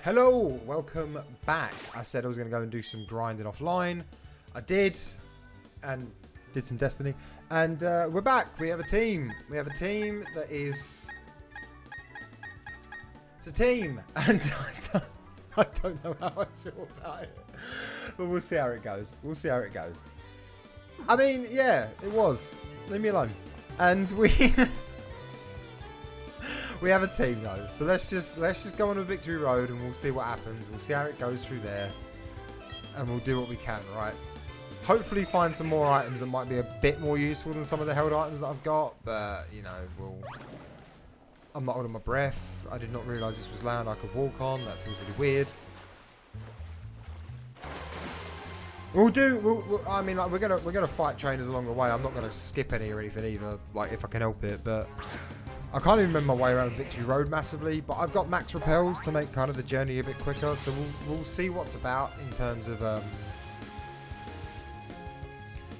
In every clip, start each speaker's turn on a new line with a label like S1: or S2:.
S1: Hello, welcome back. I said I was going to go and do some grinding offline. I did, and did some Destiny. And we're back. We have a team. We have a team that is... It's a team. And I don't know how I feel about it. But we'll see how it goes. We'll see how it goes. I mean, yeah, it was. Leave me alone. And we... We have a team though, so let's just go on a victory road and we'll see what happens. We'll see how it goes through there, and we'll do what we can, right? Hopefully find some more items that might be a bit more useful than some of the held items that I've got, but you know, I'm not holding my breath. I did not realise this was land I could walk on. That feels really weird. I mean, like we're gonna fight trainers along the way. I'm not gonna skip any or anything either, like if I can help it, but. I can't even remember my way around Victory Road massively, but I've got max repels to make kind of the journey a bit quicker, so we'll see what's about in terms of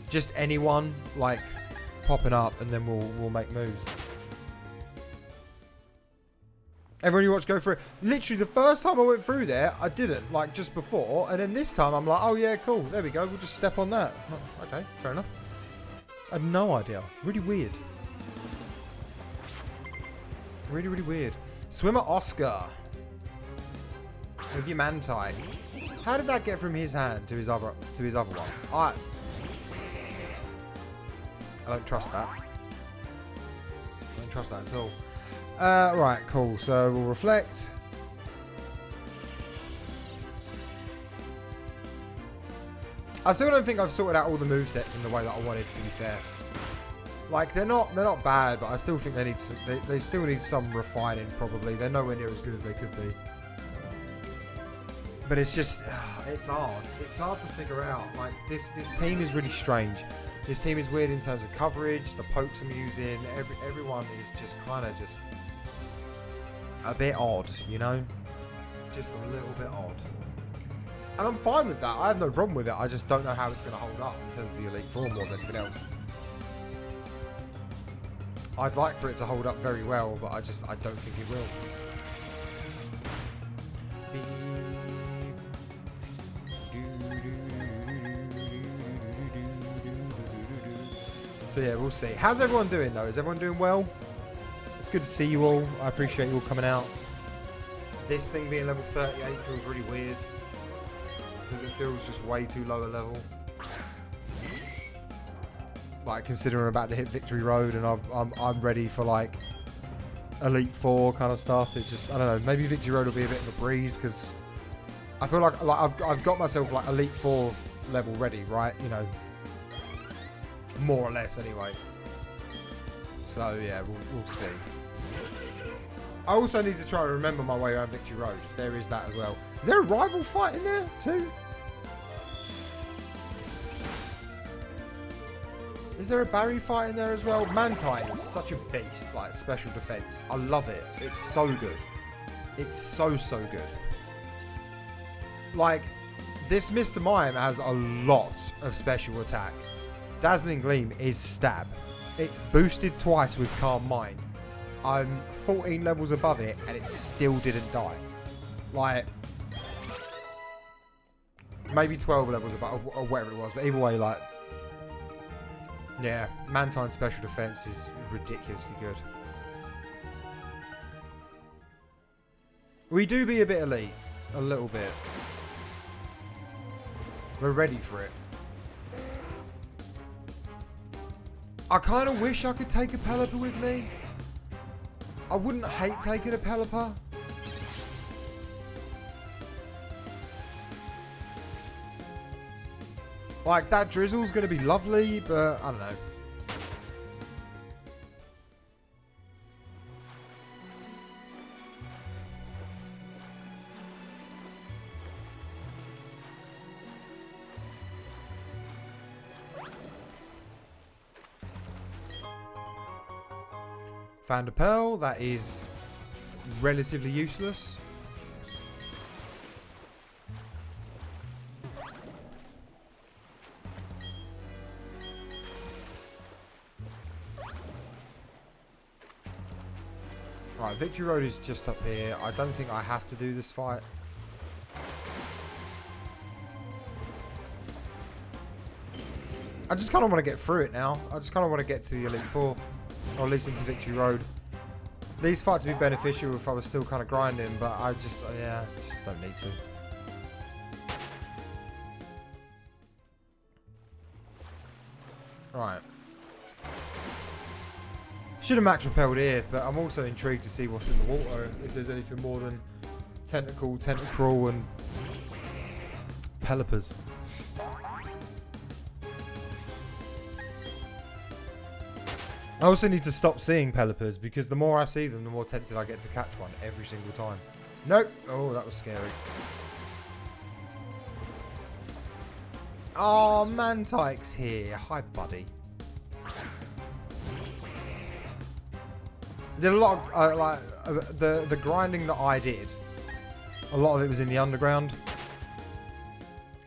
S1: just anyone like popping up, and then we'll make moves. Everyone you watch go through it. Literally the first time I went through there, I didn't, like just before, and then this time I'm like, oh yeah, cool, there we go, we'll just step on that. Oh, okay, fair enough. I had no idea. Really weird. Really, really weird. Swimmer Oscar. With your Manti. How did that get from his hand to his other one? I don't trust that. I don't trust that at all. Right, cool. So we'll reflect. I still don't think I've sorted out all the movesets in the way that I wanted, to be fair. Like they're not bad, but I still think they need they still need some refining. Probably they're nowhere near as good as they could be. But it's just it's hard. It's hard to figure out. Like this team is really strange. This team is weird in terms of coverage. The pokes I'm using, everyone is just kind of just a bit odd, you know, just a little bit odd. And I'm fine with that. I have no problem with it. I just don't know how it's going to hold up in terms of the Elite Four more than anything else. I'd like for it to hold up very well, but I don't think it will. So yeah, we'll see. How's everyone doing though? Is everyone doing well? It's good to see you all. I appreciate you all coming out. This thing being level 38 feels really weird, because it feels just way too low a level. Like considering I'm about to hit Victory Road and I'm ready for like Elite Four kind of stuff. It's just, I don't know, maybe Victory Road will be a bit of a breeze, because I feel like I've got myself like Elite Four level ready, right? You know, more or less anyway. So yeah, we'll see. I also need to try and remember my way around Victory Road. There is that as well. Is there a rival fight in there too? Is there a Barry fight in there as well? Manti is such a beast, like special defense. I love it. It's so good. It's so good. Like, this Mr. Mime has a lot of special attack. Dazzling Gleam is stab. It's boosted twice with Calm Mind. I'm 14 levels above it and it still didn't die. Like, maybe 12 levels above, or whatever it was, but either way, like, yeah, Mantine's special defense is ridiculously good. We do be a bit elite. A little bit. We're ready for it. I kind of wish I could take a Pelipper with me. I wouldn't hate taking a Pelipper. Like, that drizzle's going to be lovely, but I don't know. Found a pearl. That is relatively useless. Right, Victory Road is just up here. I don't think I have to do this fight. I just kind of want to get through it now. I just kind of want to get to the Elite Four. Or at least into Victory Road. These fights would be beneficial if I was still kind of grinding, but I just, yeah, just don't need to. Right. Should have max repelled here, but I'm also intrigued to see what's in the water. If there's anything more than tentacle, tentacruel, and pelipers. I also need to stop seeing pelipers because the more I see them, the more tempted I get to catch one every single time. Nope. Oh, that was scary. Oh, Mantike's here. Hi, buddy. Did a lot of the grinding that I did. A lot of it was in the underground,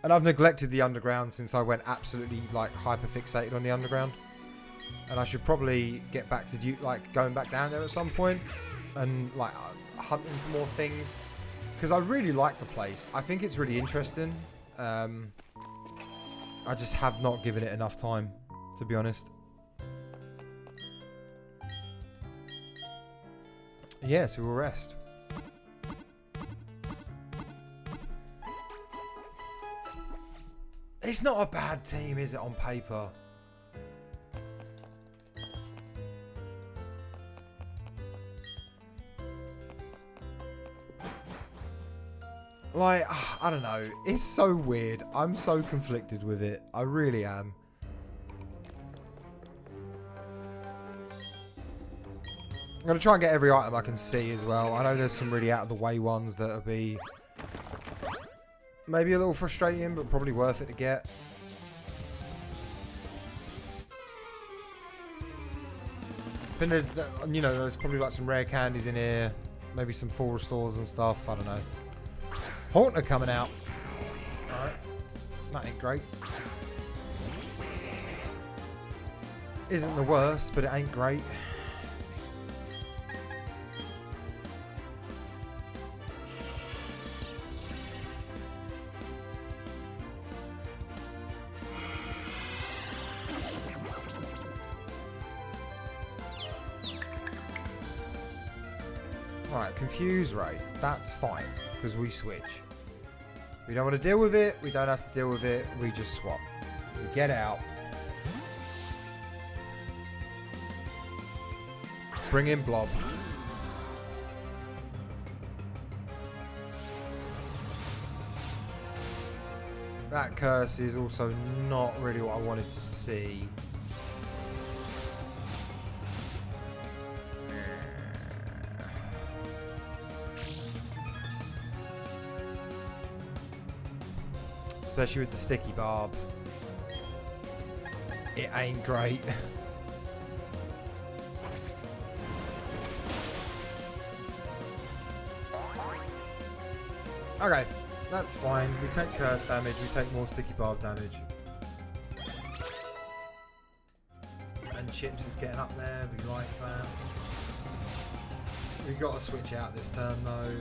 S1: and I've neglected the underground since I went absolutely like hyper fixated on the underground. And I should probably get back to going back down there at some point and like hunting for more things because I really like the place. I think it's really interesting. I just have not given it enough time, to be honest. Yes, we will rest. It's not a bad team, is it, on paper? Like, I don't know. It's so weird. I'm so conflicted with it. I really am. I'm going to try and get every item I can see as well. I know there's some really out of the way ones that'll be maybe a little frustrating, but probably worth it to get. I think there's, you know, there's probably like some rare candies in here. Maybe some full restores and stuff. I don't know. Haunter coming out. Alright. That ain't great. Isn't the worst, but it ain't great. Right, confuse rate. That's fine, because we switch. We don't want to deal with it. We don't have to deal with it. We just swap. We get out. Bring in Blob. That curse is also not really what I wanted to see. Especially with the sticky barb. It ain't great. Okay, that's fine. We take curse damage, we take more sticky barb damage. And Chips is getting up there, we like that. We've got to switch out this turn though.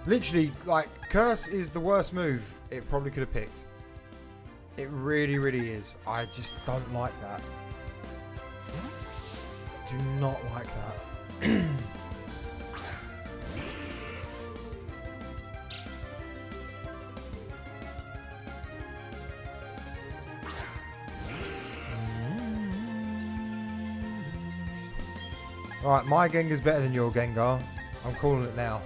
S1: Literally, like, Curse is the worst move it probably could have picked. It really, really is. I just don't like that. Do not like that. Alright, my Gengar's better than your Gengar. I'm calling it now.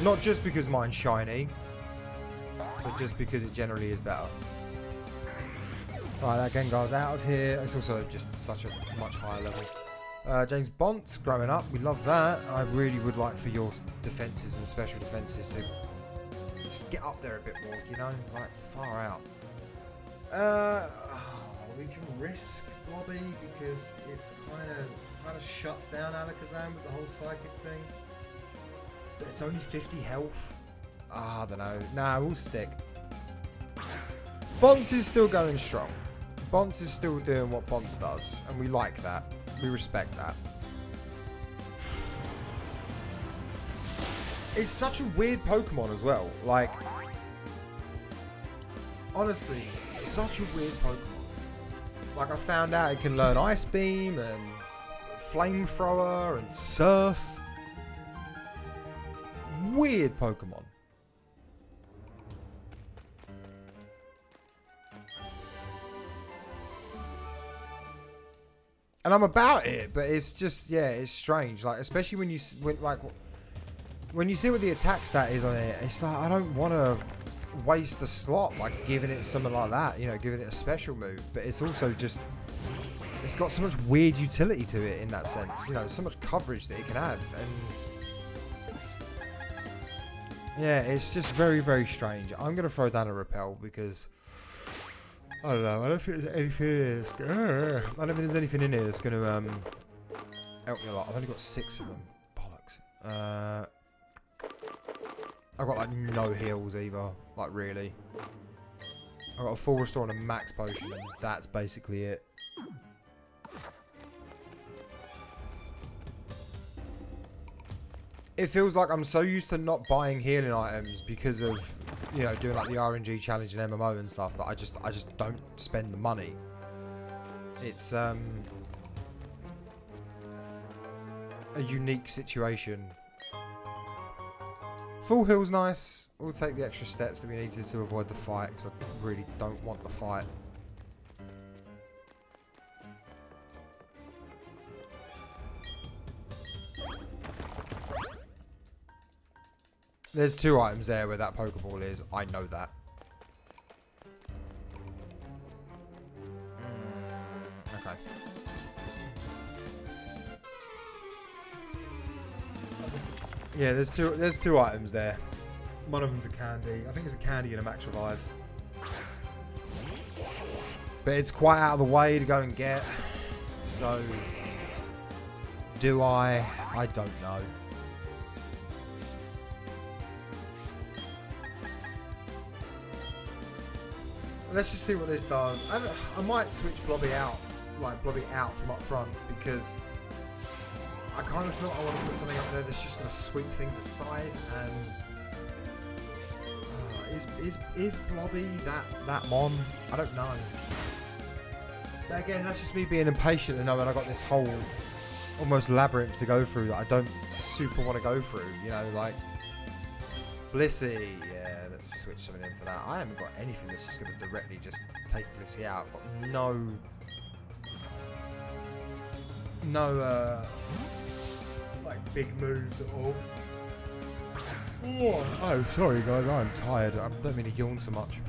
S1: Not just because mine's shiny, but just because it generally is better. Alright, that Gengar's out of here. It's also just such a much higher level. James Bont's growing up. We love that. I really would like for your defenses and special defenses to just get up there a bit more, you know? Like, far out. We can risk Bobby because it's kind of shuts down Alakazam with the whole psychic thing. But it's only 50 health. I don't know. Nah, we'll stick. Bonds is still going strong. Bonce is still doing what Bonce does, and we like that. We respect that. It's such a weird Pokemon as well. Like, honestly, such a weird Pokemon. Like, I found out it can learn Ice Beam and Flamethrower and Surf. Weird Pokemon. And I'm about it, but it's just, yeah, it's strange. Like, especially when you see what the attack stat is on it, it's like, I don't want to waste a slot by giving it something like that, you know, giving it a special move. But it's also just, it's got so much weird utility to it in that sense. You know, so much coverage that it can have. And yeah, it's just very, very strange. I'm going to throw down a Repel because, I don't know, I don't think there's anything in here that's I don't think there's anything in here that's going to help me a lot. I've only got 6 of them. Bollocks. I've got like no heals either, like really. I've got a full restore and a max potion, and that's basically it. It feels like I'm so used to not buying healing items because of, you know, doing like the RNG challenge and MMO and stuff, that I just don't spend the money. It's a unique situation. Full heal's nice. We'll take the extra steps that we needed to avoid the fight, because I really don't want the fight. There's 2 items there where that Pokeball is. I know that. Okay. Yeah, there's two items there. One of them's a candy. I think it's a candy and a max revive. But it's quite out of the way to go and get. So, do I? I don't know. Let's just see what this does. I might switch Blobby out, like Blobby out from up front, because I kind of feel like I want to put something up there that's just going to sweep things aside. And is Blobby that Mon? I don't know. But again, that's just me being impatient and knowing I got this whole almost labyrinth to go through that I don't super want to go through. You know, like Blissey. Yeah, let's switch something in for that. I haven't got anything that's just going to directly just take Blissey out. I've got no like big moves at all. Oh, sorry guys, I'm tired. I don't mean to yawn so much.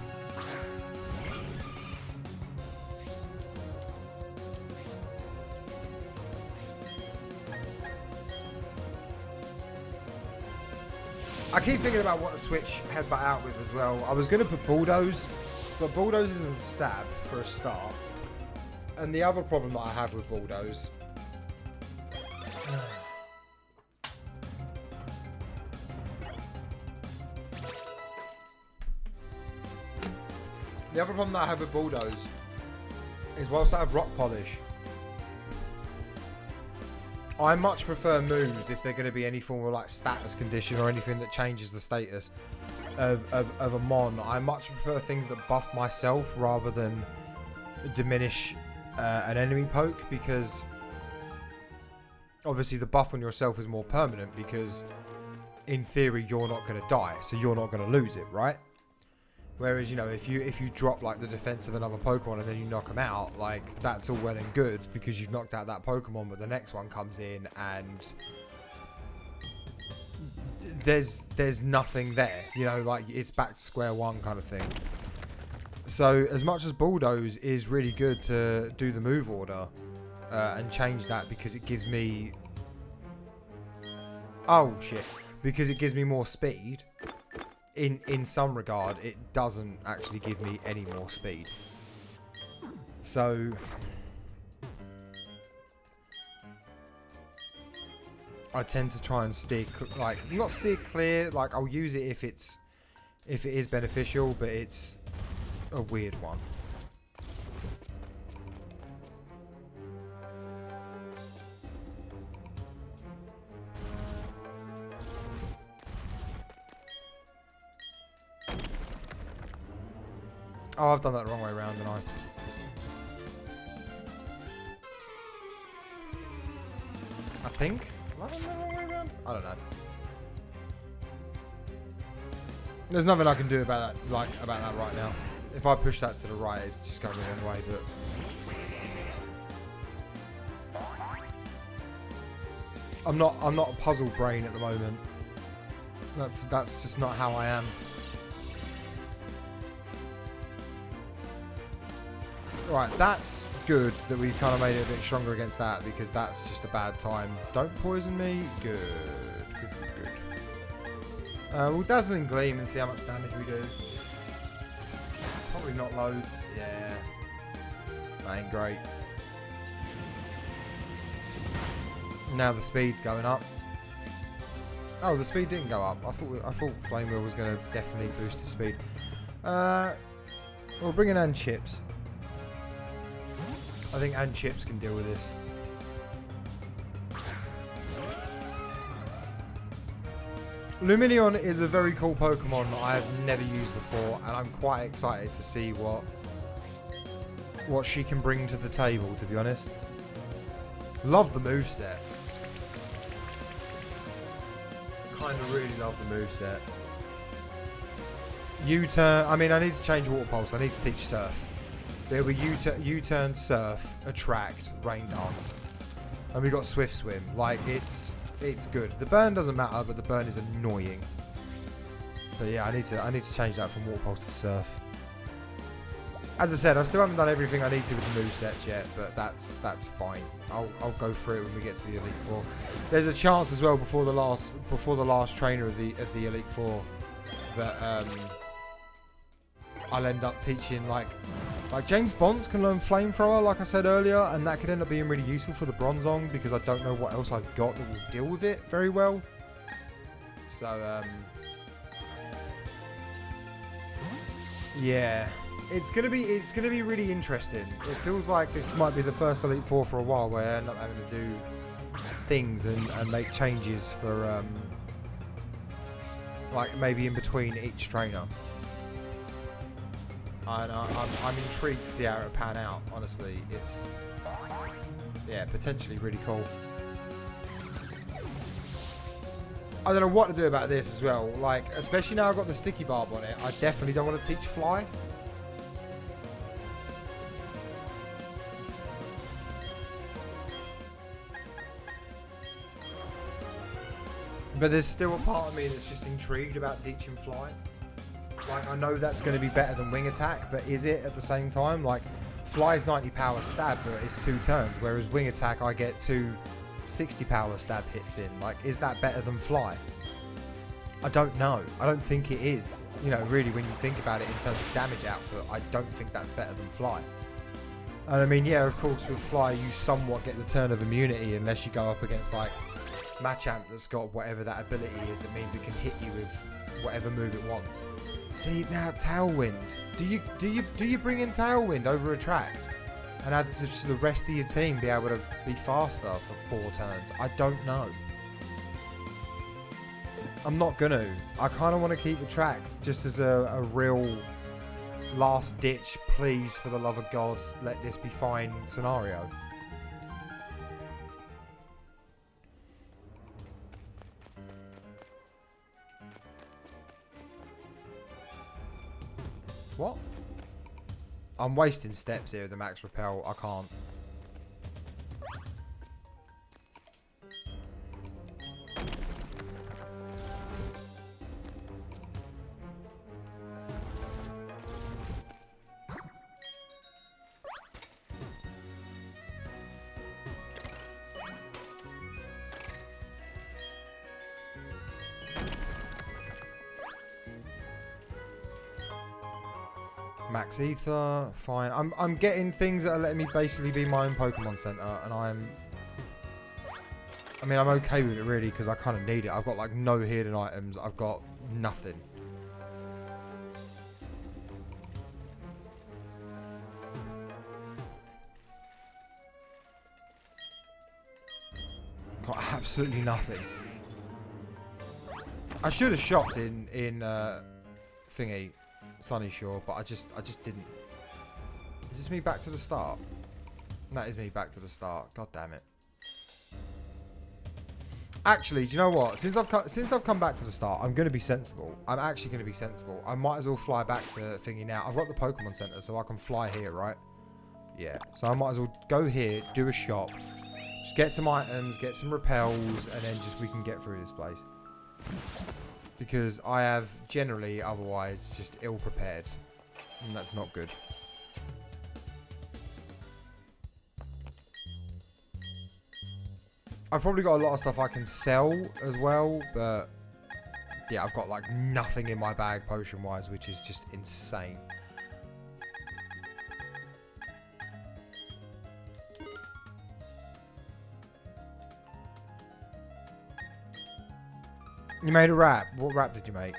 S1: I keep thinking about what to switch Headbutt out with as well. I was going to put Bulldoze, but Bulldoze isn't stab for a start. And the other problem that I have with Bulldoze... The other problem that I have with Bulldoze is whilst I have Rock Polish, I much prefer moves if they're going to be any form of like status condition or anything that changes the status of a Mon. I much prefer things that buff myself rather than diminish an enemy poke, because obviously the buff on yourself is more permanent, because in theory you're not going to die, so you're not going to lose it, right? Whereas, you know, if you drop like the defense of another Pokemon and then you knock them out, like that's all well and good because you've knocked out that Pokemon, but the next one comes in and there's nothing there, you know, like it's back to square one kind of thing. So as much as Bulldoze is really good to do the move order and change that, because it gives me because it gives me more speed. In some regard, it doesn't actually give me any more speed. So I tend to try and steer, like, not steer clear, like I'll use it if it is beneficial, but it's a weird one. Oh, I've done that the wrong way around, didn't I? I think. Have I done that the wrong way around? I don't know. There's nothing I can do about that, about that right now. If I push that to the right, it's just going the wrong way. But I'm not a puzzle brain at the moment. That's just not how I am. Right, that's good that we kind of made it a bit stronger against that, because that's just a bad time. Don't poison me. Good. We'll Dazzling Gleam and see how much damage we do. Probably not loads. Yeah. That ain't great. Now the speed's going up. Oh, the speed didn't go up. I thought Flame Wheel was going to definitely boost the speed. We'll bring in Ant Chips. I think Ant Chips can deal with this. Lumineon is a very cool Pokemon that I have never used before, and I'm quite excited to see what she can bring to the table, to be honest. Love the moveset. Kind of really love the moveset. U-turn. I mean, I need to change Water Pulse. I need to teach Surf. There were U-turn, Surf, Attract, Rain Dance. And we got Swift Swim. Like, it's good. The burn doesn't matter, but the burn is annoying. But yeah, I need to change that from Water Pulse to Surf. As I said, I still haven't done everything I need to with the movesets yet, but that's fine. I'll go through it when we get to the Elite Four. There's a chance as well before the last trainer of the Elite Four that I'll end up teaching like James Bonds can learn Flamethrower, like I said earlier, and that could end up being really useful for the Bronzong because I don't know what else I've got that will deal with it very well. So yeah. It's gonna be really interesting. It feels like this might be the first Elite Four for a while where I end up having to do things and make changes for like maybe in between each trainer. And I'm intrigued to see how it pan out. Honestly, it's potentially really cool. I don't know what to do about this as well. Like, especially now I've got the sticky barb on it. I definitely don't want to teach Fly. But there's still a part of me that's just intrigued about teaching Fly. Like, I know that's going to be better than Wing Attack, but is it at the same time? Like, Fly's 90 power stab, but it's 2 turns, whereas Wing Attack I get 2 60 power stab hits in. Like, is that better than Fly? I don't know. I don't think it is. You know, really, when you think about it in terms of damage output, I don't think that's better than Fly. And I mean, yeah, of course, with Fly, you somewhat get the turn of immunity unless you go up against, like, Machamp that's got whatever that ability is that means it can hit you with whatever move it wants. See, now Tailwind. Do you bring in Tailwind over Attract and have just the rest of your team be able to be faster for 4 turns? I don't know. I'm not gonna. I kind of want to keep Attract just as a real last ditch, please, for the love of God, let this be fine scenario. What? I'm wasting steps here with the max repel. I can't. Max Ether, fine. I'm getting things that are letting me basically be my own Pokemon Center, and I'm okay with it really because I kind of need it. I've got like no hidden items. I've got nothing. Got absolutely nothing. I should have shopped in thingy. Sunny, sure, but I just didn't. Is this me back to the start? That is me back to the start. God damn it. Actually, do you know what? Since I've come back to the start, I'm going to be sensible. I'm actually going to be sensible. I might as well fly back to thingy now. I've got the Pokemon Center, so I can fly here, right? Yeah. So I might as well go here, do a shop, just get some items, get some repels, and then just we can get through this place. Because I have generally, otherwise, just ill prepared. And that's not good. I've probably got a lot of stuff I can sell as well, but yeah, I've got like nothing in my bag potion-wise, which is just insane. You made a wrap. What wrap did you make?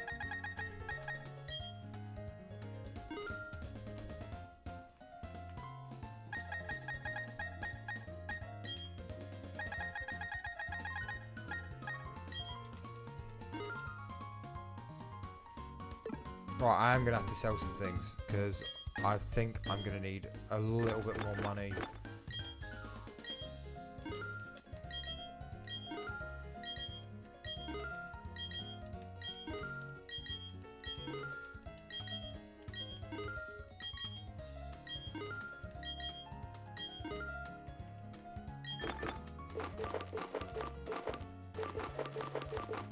S1: Right, I am going to have to sell some things, because I think I'm going to need a little bit more money.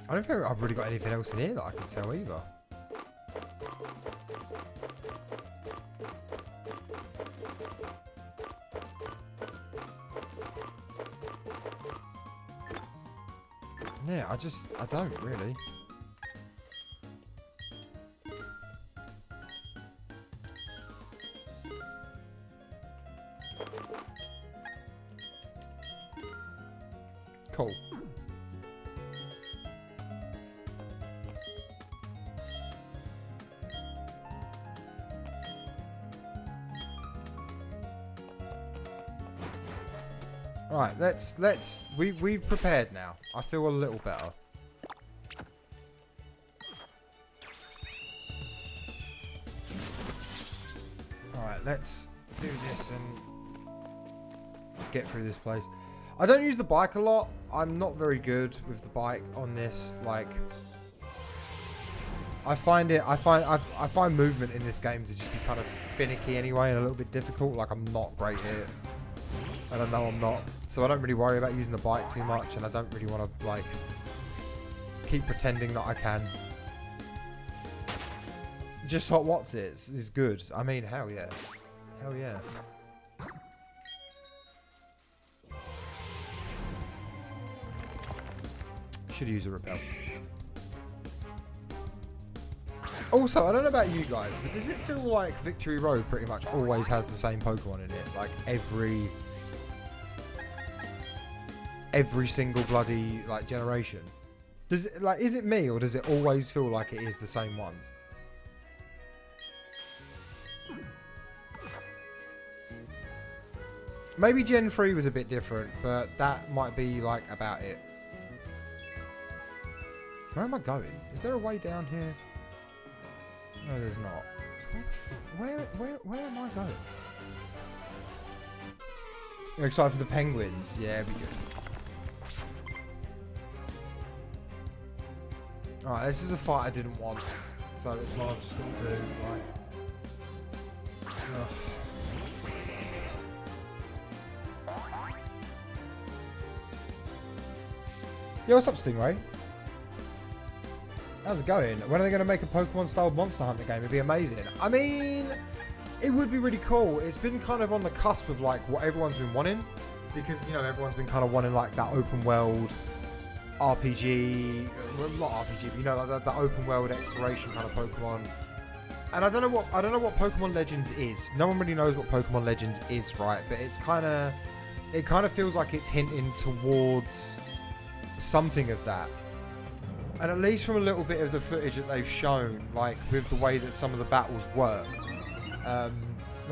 S1: I don't think I've really got anything else in here that I can sell either. Yeah, I don't really. Cool. Right, we've prepared now. I feel a little better. Alright, let's do this and get through this place. I don't use the bike a lot. I'm not very good with the bike on this. Like, I find movement in this game to just be kind of finicky anyway and a little bit difficult. Like, I'm not great at it. And I know I'm not, so I don't really worry about using the bike too much, and I don't really want to, like, keep pretending that I can. Just Hot What's It is good. I mean, hell yeah. Hell yeah. Should use a repel. Also, I don't know about you guys, but does it feel like Victory Road pretty much always has the same Pokemon in it? Like, every single bloody, like, generation. Does it, like, is it me, or does it always feel like it is the same ones? Maybe Gen 3 was a bit different, but that might be, like, about it. Where am I going? Is there a way down here? No, there's not. So where am I going? You're excited for the penguins? Yeah, it'd be good. Alright, this is a fight I didn't want, so it's what I'm just gonna do, right. Yo, what's up, Stingray? How's it going? When are they going to make a Pokemon-style Monster Hunter game? It'd be amazing. I mean, it would be really cool. It's been kind of on the cusp of, like, what everyone's been wanting. Because, you know, everyone's been kind of wanting, like, that open world RPG, well, not RPG, but, you know, like, that open world exploration kind of Pokemon. And I don't know what Pokemon Legends is. No one really knows what Pokemon Legends is, right? But it kind of feels like it's hinting towards something of that. And at least from a little bit of the footage that they've shown, like, with the way that some of the battles work, or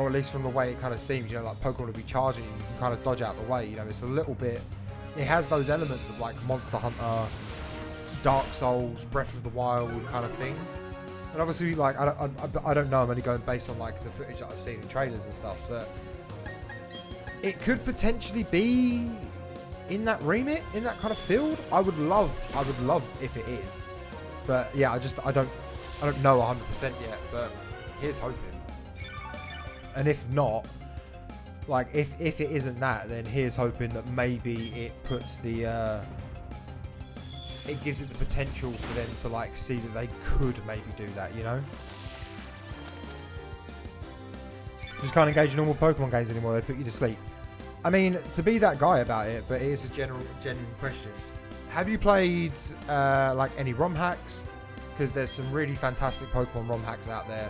S1: at least from the way it kind of seems, you know, like Pokemon will be charging, you can kind of dodge out the way, you know, it's a little bit, it has those elements of, like, Monster Hunter, Dark Souls, Breath of the Wild kind of things. And obviously, like, I don't know. I'm only going based on like the footage that I've seen in trailers and stuff, but it could potentially be in that remit, in that kind of field. I would love if it is. But yeah, I don't know 100% yet. But here's hoping. And if not, like if it isn't that, then here's hoping that maybe it puts the it gives it the potential for them to like see that they could maybe do that, you know? Just can't engage in normal Pokemon games anymore. They put you to sleep. I mean, to be that guy about it, but it is a genuine question. Have you played like any ROM hacks? Because there's some really fantastic Pokemon ROM hacks out there.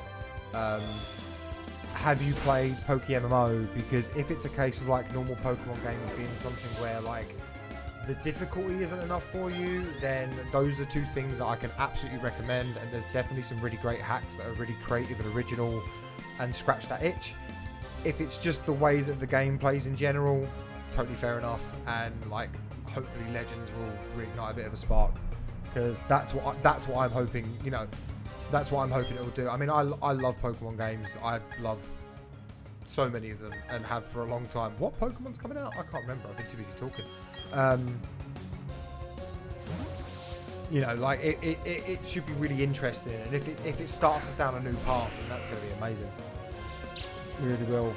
S1: Have you played PokeMMO? Because if it's a case of like normal Pokemon games being something where like the difficulty isn't enough for you, then those are two things that I can absolutely recommend. And there's definitely some really great hacks that are really creative and original and scratch that itch. If it's just the way that the game plays in general, totally fair enough. And like, hopefully Legends will reignite a bit of a spark, because that's what I'm hoping. You know, that's what I'm hoping it will do. I mean, I love Pokemon games. I love so many of them and have for a long time. What Pokemon's coming out? I can't remember. I've been too busy talking. You know, like it should be really interesting. And if it starts us down a new path, then that's going to be amazing. It really will.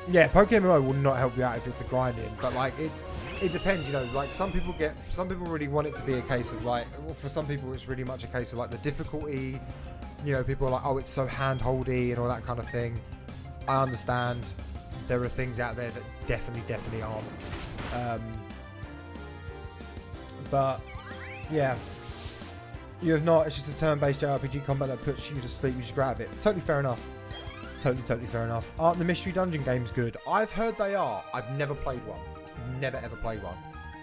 S1: Yeah, Pokémon will not help you out if it's the grinding, but like it depends, you know. Like some people really want it to be a case of like, well, for some people it's really much a case of like the difficulty. You know, people are like, oh, it's so hand-holdy and all that kind of thing. I understand. There are things out there that definitely aren't. But yeah, you have not. It's just a turn-based JRPG combat that puts you to sleep. You just grab it. Totally fair enough. Totally fair enough. Aren't the Mystery Dungeon games good? I've heard they are. I've never played one. Never ever played one.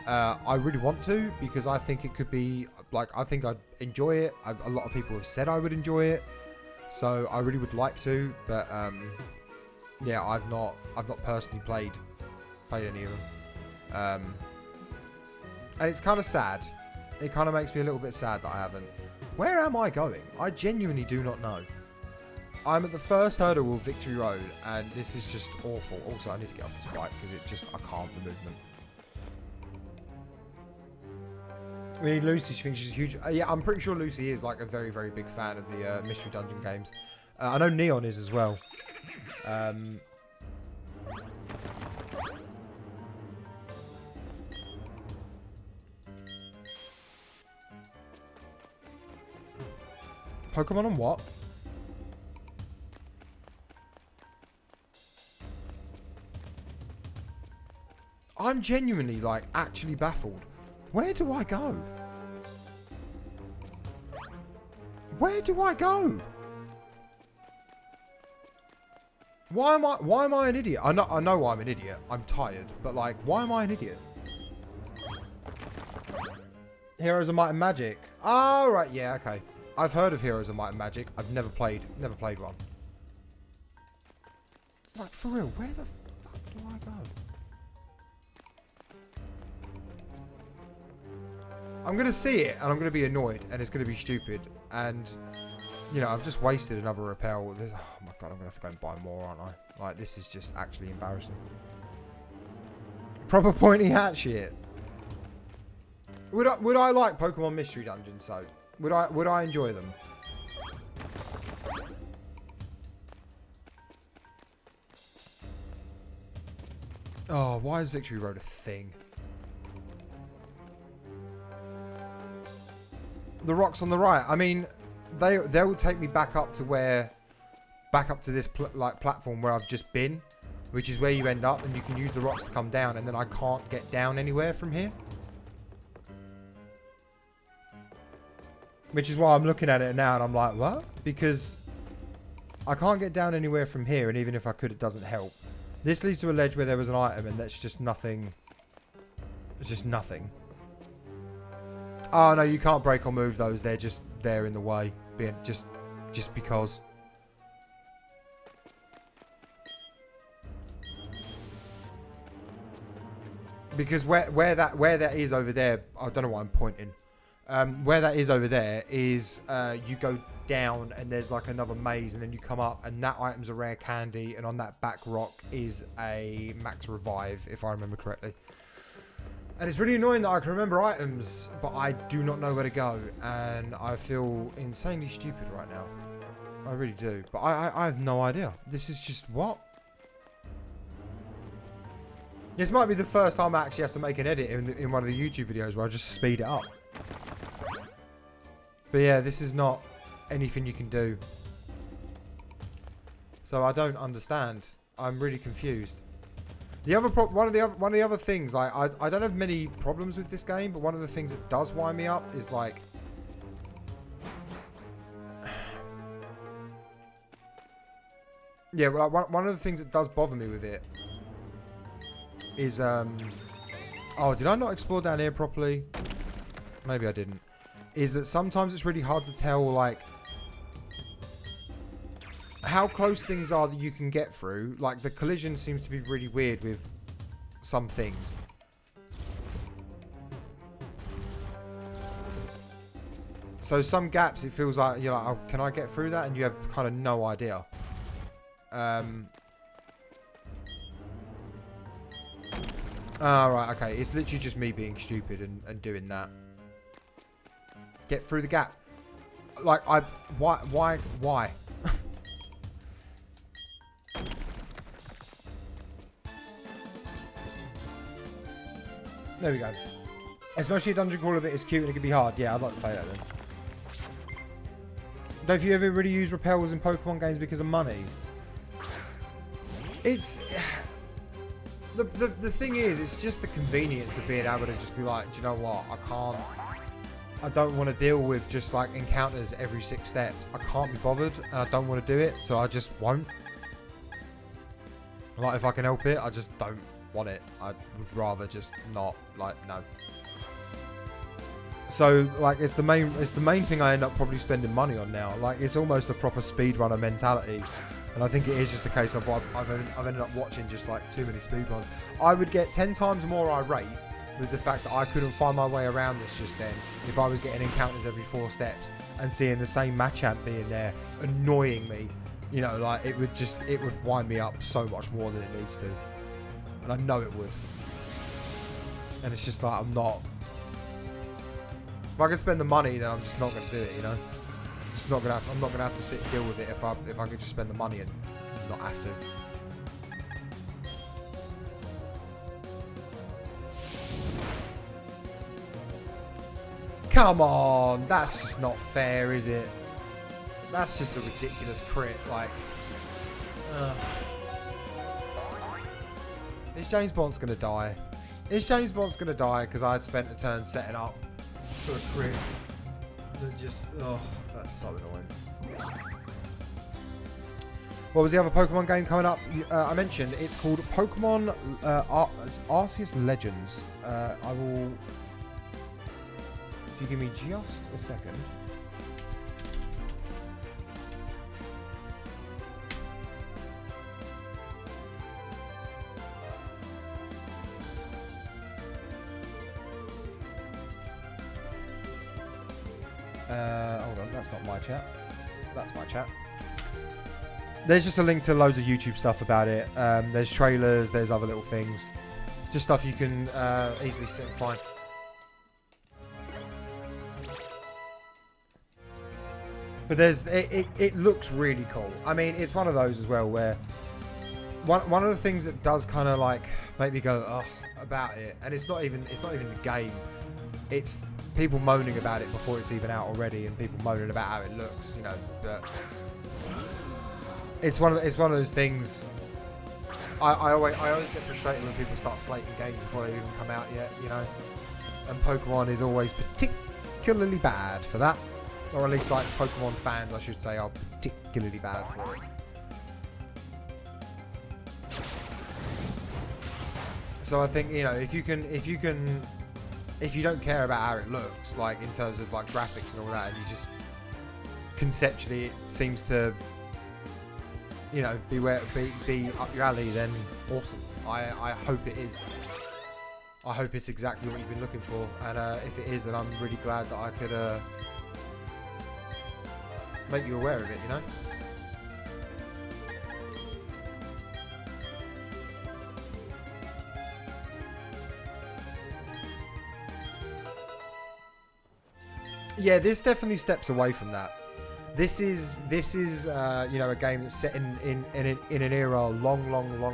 S1: I really want to, because I think it could be like, I think I'd enjoy it. A lot of people have said I would enjoy it, so I really would like to. But yeah, I've not personally played any of them. And it's kind of sad. It kind of makes me a little bit sad that I haven't. Where am I going? I genuinely do not know. I'm at the first hurdle of Victory Road, and this is just awful. Also, I need to get off this bike because I can't, the movement. We need Lucy. She thinks she's huge. Yeah, I'm pretty sure Lucy is like a very, very big fan of the Mystery Dungeon games. I know Neon is as well. Pokemon on what? I'm genuinely, like, actually baffled. Where do I go? Where do I go? Why am I an idiot? I know why I'm an idiot. I'm tired, but like, why am I an idiot? Heroes of Might and Magic. Oh, right, yeah, okay. I've heard of Heroes of Might and Magic. I've never played one. Like, for real, where the fuck do I go? I'm going to see it, and I'm going to be annoyed, and it's going to be stupid. And, you know, I've just wasted another repel. Oh my god, I'm going to have to go and buy more, aren't I? Like, this is just actually embarrassing. Proper pointy hat shit. Would I like Pokemon Mystery Dungeons, so? Would I enjoy them? Oh, why is Victory Road a thing? The rocks on the right. I mean, they will take me back up to this platform where I've just been, which is where you end up, and you can use the rocks to come down, and then I can't get down anywhere from here. Which is why I'm looking at it now, and I'm like, what? Because I can't get down anywhere from here, and even if I could, it doesn't help. This leads to a ledge where there was an item, and that's just nothing. It's just nothing. Oh, no, you can't break or move those. They're just there in the way. Just because. Because where that is over there, I don't know why I'm pointing. Where that is over there is you go down and there's like another maze, and then you come up and that item's a rare candy, and on that back rock is a max revive, if I remember correctly. And it's really annoying that I can remember items, but I do not know where to go, and I feel insanely stupid right now. I really do, but I have no idea. This is just what? This might be the first time I actually have to make an edit in one of the YouTube videos where I just speed it up. But yeah, this is not anything you can do. So I don't understand. I'm really confused. The other one of the other things, like I don't have many problems with this game, but one of the things that does wind me up is like yeah, well, one of the things that does bother me with it is oh, did I not explore down here properly? Maybe I didn't. Is that sometimes it's really hard to tell, like, how close things are that you can get through. Like, the collision seems to be really weird with some things. So some gaps, it feels like, you're like, oh, can I get through that? And you have kind of no idea. Right, okay. It's literally just me being stupid and doing that. Get through the gap. Like, why? There we go. Especially a dungeon crawl of it is cute and it can be hard. Yeah, I'd like to play that then. Don't you ever really use repels in Pokemon games because of money? It's... The thing is, it's just the convenience of being able to just be like, do you know what? I don't want to deal with just like encounters every 6 steps. I can't be bothered and I don't want to do it, so I just won't. Like, if I can help it, I just don't want it. I would rather just not, like, no. So, like, it's the main thing I end up probably spending money on now. Like, it's almost a proper speedrunner mentality. And I think it is just a case of I've ended up watching just like too many speedruns. I would get 10 times more irate with the fact that I couldn't find my way around this just then if I was getting encounters every 4 steps and seeing the same Machamp being there annoying me. You know, like, it would wind me up so much more than it needs to. And I know it would. And it's just like, I'm not... If I can spend the money, then I'm just not going to do it, you know? I'm not gonna have to sit and deal with it if I could just spend the money and not have to. Come on, that's just not fair, is it? That's just a ridiculous crit, like. Is James Bond's gonna die? Is James Bond's gonna die because I spent a turn setting up for a crit? That just, oh. That's so annoying. What was the other Pokemon game coming up? I mentioned it's called Pokemon Arceus Legends. I will... If you give me just a second. Hold on, that's not my chat. That's my chat. There's just a link to loads of YouTube stuff about it. There's trailers, there's other little things. Just stuff you can easily sit and find. But it looks really cool. I mean, it's one of those as well where one of the things that does kind of like make me go, oh, about it, and it's not even the game. It's people moaning about it before it's even out already, and people moaning about how it looks, you know. But it's one of those things. I always get frustrated when people start slating games before they even come out yet, you know. And Pokemon is always particularly bad for that, or at least like Pokemon fans, I should say, are particularly bad for it. So I think, you know, if you don't care about how it looks, like in terms of like graphics and all that, and you just conceptually it seems to, you know, be up your alley, then awesome. I hope it is. I hope it's exactly what you've been looking for, and if it is, then I'm really glad that I could make you aware of it, you know? Yeah, this definitely steps away from that. This is you know, a game that's set in an era long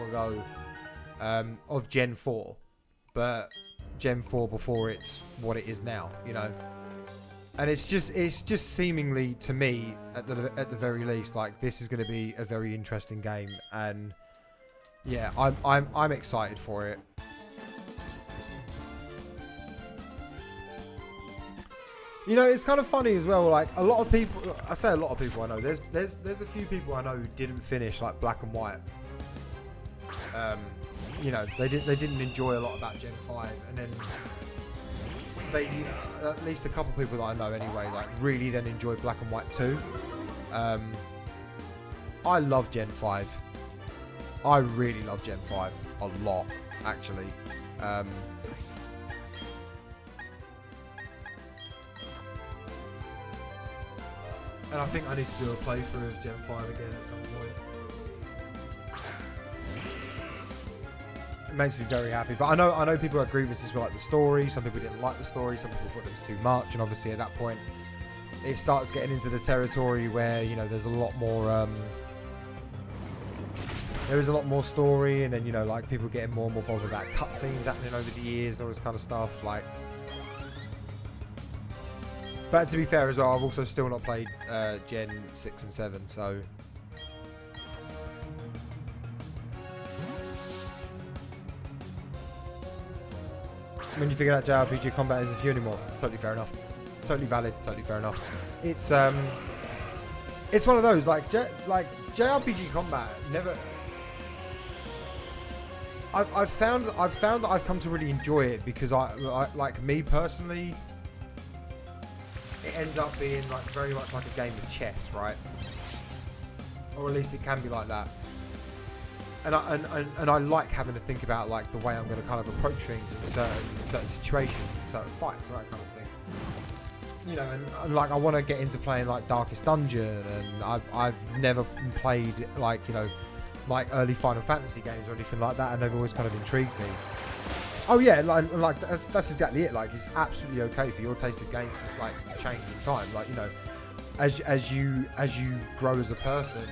S1: ago of Gen 4, but Gen 4 before it's what it is now, you know. And it's just seemingly, to me, at the very least, like, this is going to be a very interesting game, and yeah, I'm excited for it. You know, it's kind of funny as well. Like, a lot of people, I say a lot of people I know. There's a few people I know who didn't finish like Black and White. You know, they didn't enjoy a lot about Gen 5, and then they, at least a couple of people that I know anyway, like, really then enjoyed Black and White 2. I love Gen 5. I really love Gen 5 a lot, actually. And I think I need to do a playthrough of Gen 5 again at some point. It makes me very happy. But I know people had grievances with like the story. Some people didn't like the story. Some people thought it was too much. And obviously at that point, it starts getting into the territory where, you know, there's a lot more... there is a lot more story. And then, you know, like, people getting more and more bothered about cutscenes happening over the years and all this kind of stuff. Like... But to be fair as well, I've also still not played Gen 6 and 7, so... When you figure out JRPG combat isn't for you anymore, totally fair enough. Totally valid, totally fair enough. It's one of those, like JRPG combat never... I've found that I've come to really enjoy it because like me personally... It ends up being like very much like a game of chess, right? Or at least it can be like that. And I like having to think about like the way I'm going to kind of approach things in certain situations and certain fights, and that kind of thing. You know, and like I want to get into playing like Darkest Dungeon, and I've never played like, you know, like early Final Fantasy games or anything like that, and they've always kind of intrigued me. Oh yeah, like that's exactly it. Like, it's absolutely okay for your taste of games like to change in time. Like, you know, as you grow as a person,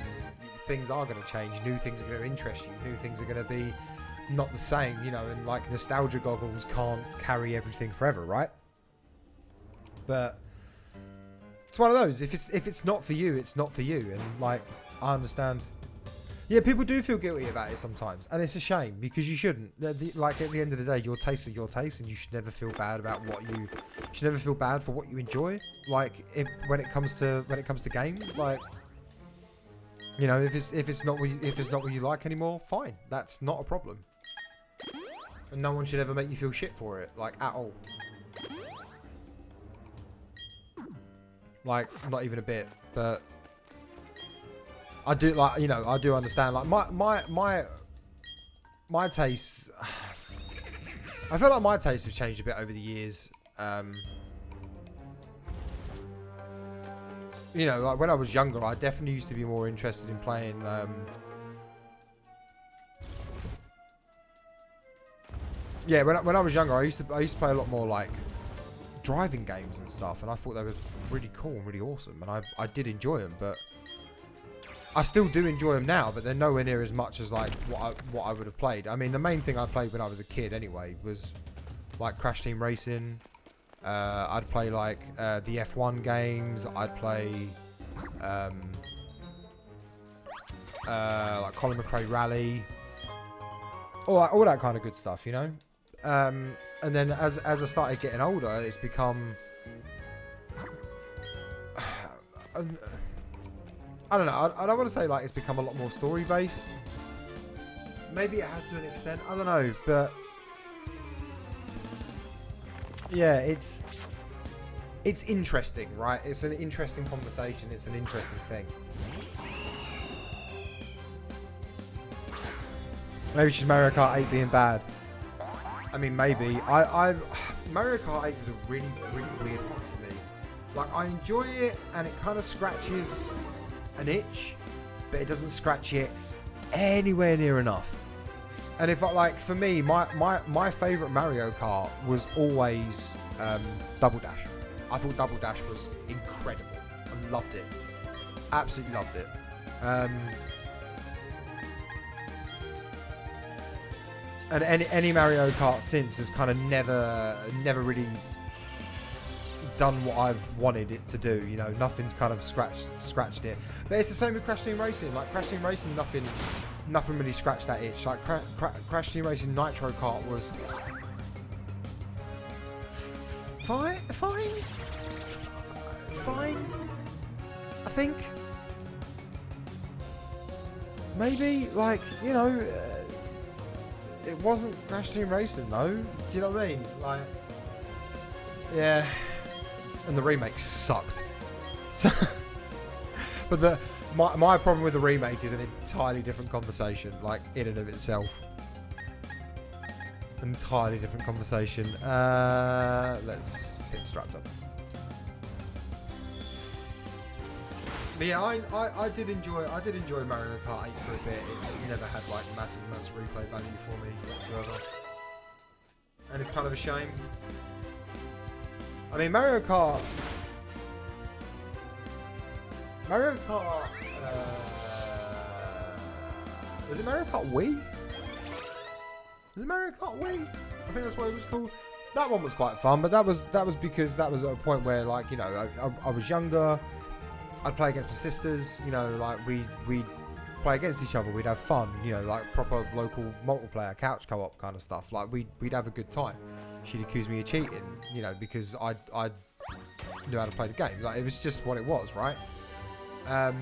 S1: things are going to change. New things are going to interest you. New things are going to be not the same. You know, and like nostalgia goggles can't carry everything forever, right? But it's one of those. If it's not for you, it's not for you. And like, I understand. Yeah, people do feel guilty about it sometimes, and it's a shame because you shouldn't. Like, at the end of the day, your tastes are your tastes, and you should never feel bad about what you should never feel bad for what you enjoy. Like, when it comes to games, like, you know, if it's not what you like anymore, fine, that's not a problem, and no one should ever make you feel shit for it, like, at all. Like, not even a bit, but. I do, like, you know, I do understand, like, my tastes, I feel like my tastes have changed a bit over the years. You know, like, when I was younger, I definitely used to be more interested in playing, yeah, when I was younger, I used to play a lot more, like, driving games and stuff, and I thought they were really cool and really awesome, and I did enjoy them, but I still do enjoy them now, but they're nowhere near as much as like what I would have played. I mean, the main thing I played when I was a kid anyway was like Crash Team Racing. I'd play like the F1 games. I'd play like Colin McRae Rally, all that kind of good stuff, you know. And then as I started getting older, it's become I don't know. I don't want to say like it's become a lot more story based. Maybe it has to an extent. I don't know, but yeah, it's interesting, right? It's an interesting conversation. It's an interesting thing. Maybe she's Mario Kart 8 being bad. I mean, maybe. Mario Kart 8 was a really, really weird one for me. Like, I enjoy it, and it kind of scratches an itch, but it doesn't scratch it anywhere near enough. And if I, like, for me, my favourite Mario Kart was always Double Dash. I thought Double Dash was incredible. I loved it. Absolutely loved it. And any Mario Kart since has kind of never really done what I've wanted it to do. You know, nothing's kind of scratched it. But it's the same with Crash Team Racing. Like Crash Team Racing, nothing really scratched that itch. Like Crash Team Racing Nitro Kart was fine. I think maybe, like, you know. It wasn't Crash Team Racing though. Do you know what I mean? Like, yeah. And the remake sucked. So, but my problem with the remake is an entirely different conversation. Like, in and of itself, entirely different conversation. Let's hit Straptor. But yeah, I did enjoy Mario Kart 8 for a bit. It just never had like massive amounts of replay value for me whatsoever, and it's kind of a shame. I mean, Mario Kart. Was it Mario Kart Wii? Was it Mario Kart Wii? I think that's what it was called. That one was quite fun, but that was because that was at a point where, like, you know, I was younger. I'd play against my sisters, you know, like we'd play against each other, we'd have fun, you know, like proper local multiplayer, couch co-op kind of stuff. Like we'd have a good time. She'd accuse me of cheating, you know, because I knew how to play the game. Like, it was just what it was, right? Now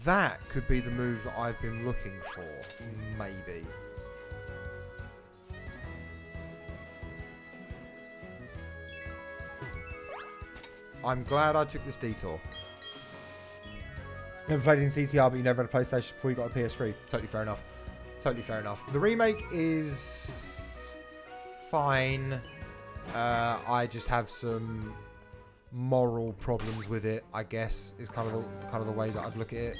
S1: that could be the move that I've been looking for, maybe. I'm glad I took this detour. Never played in CTR, but you never had a PlayStation before you got a PS3. Totally fair enough. Totally fair enough. The remake is fine. I just have some moral problems with it, I guess, is kind of the way that I'd look at it.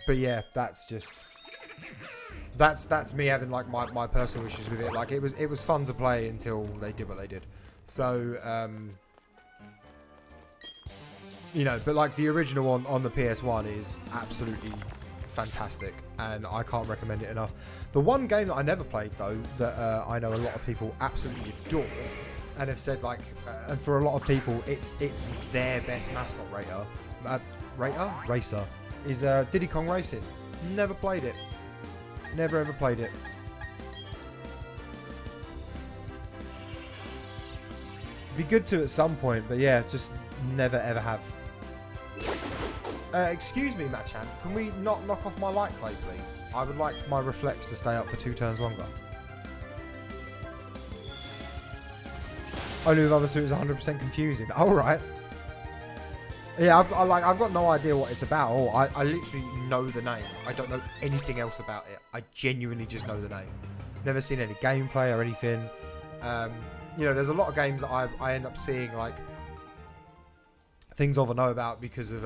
S1: But yeah, that's just... That's me having like my personal issues with it. Like, it was fun to play until they did what they did. So you know, but like the original one on the PS1 is absolutely fantastic, and I can't recommend it enough. The one game that I never played though, that I know a lot of people absolutely adore, and have said, like, and for a lot of people it's their best mascot racer is Diddy Kong Racing. Never played it. Never ever played it. Be good to at some point, but yeah, just never ever have. Excuse me, Machan, can we not knock off my light plate, please? I would like my reflex to stay up for 2 turns longer. Only with other suits 100% confusing. Alright. Yeah, I've got no idea what it's about. Oh, I literally know the name. I don't know anything else about it. I genuinely just know the name. Never seen any gameplay or anything. You know, there's a lot of games that I end up seeing, like, things of or know about because of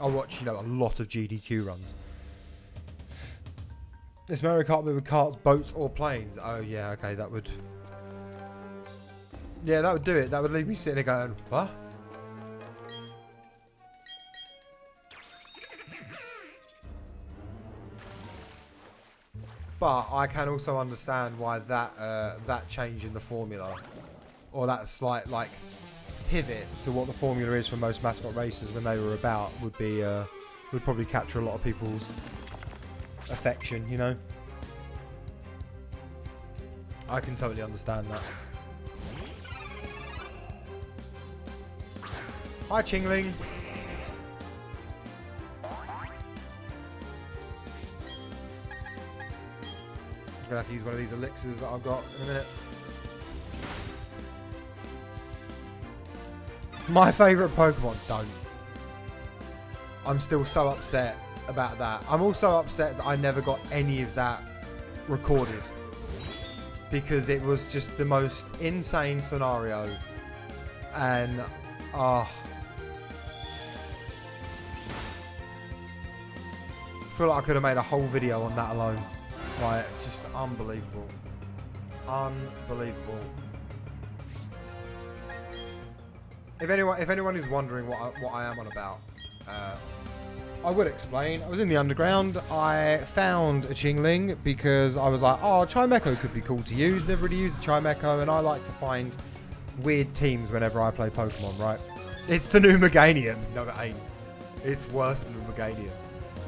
S1: I watch, you know, a lot of GDQ runs. This Mario Kart with carts, boats, or planes. Oh yeah, okay, that would. Yeah, that would do it. That would leave me sitting there going, what? But I can also understand why that change in the formula, or that slight, like, pivot to what the formula is for most mascot racers when they were about, would probably capture a lot of people's affection, you know? I can totally understand that. Hi, Chingling. I'm gonna have to use one of these elixirs that I've got in a minute. My favourite Pokemon, don't. I'm still so upset about that. I'm also upset that I never got any of that recorded, because it was just the most insane scenario. And I feel like I could have made a whole video on that alone. Like, just unbelievable. Unbelievable. If anyone is wondering what I am on about, I will explain. I was in the underground. I found a Chingling because I was like, oh, Chimecho could be cool to use. Never really used a Chimecho, and I like to find weird teams whenever I play Pokemon, right? It's the new Meganium. No, it ain't. It's worse than the Meganium.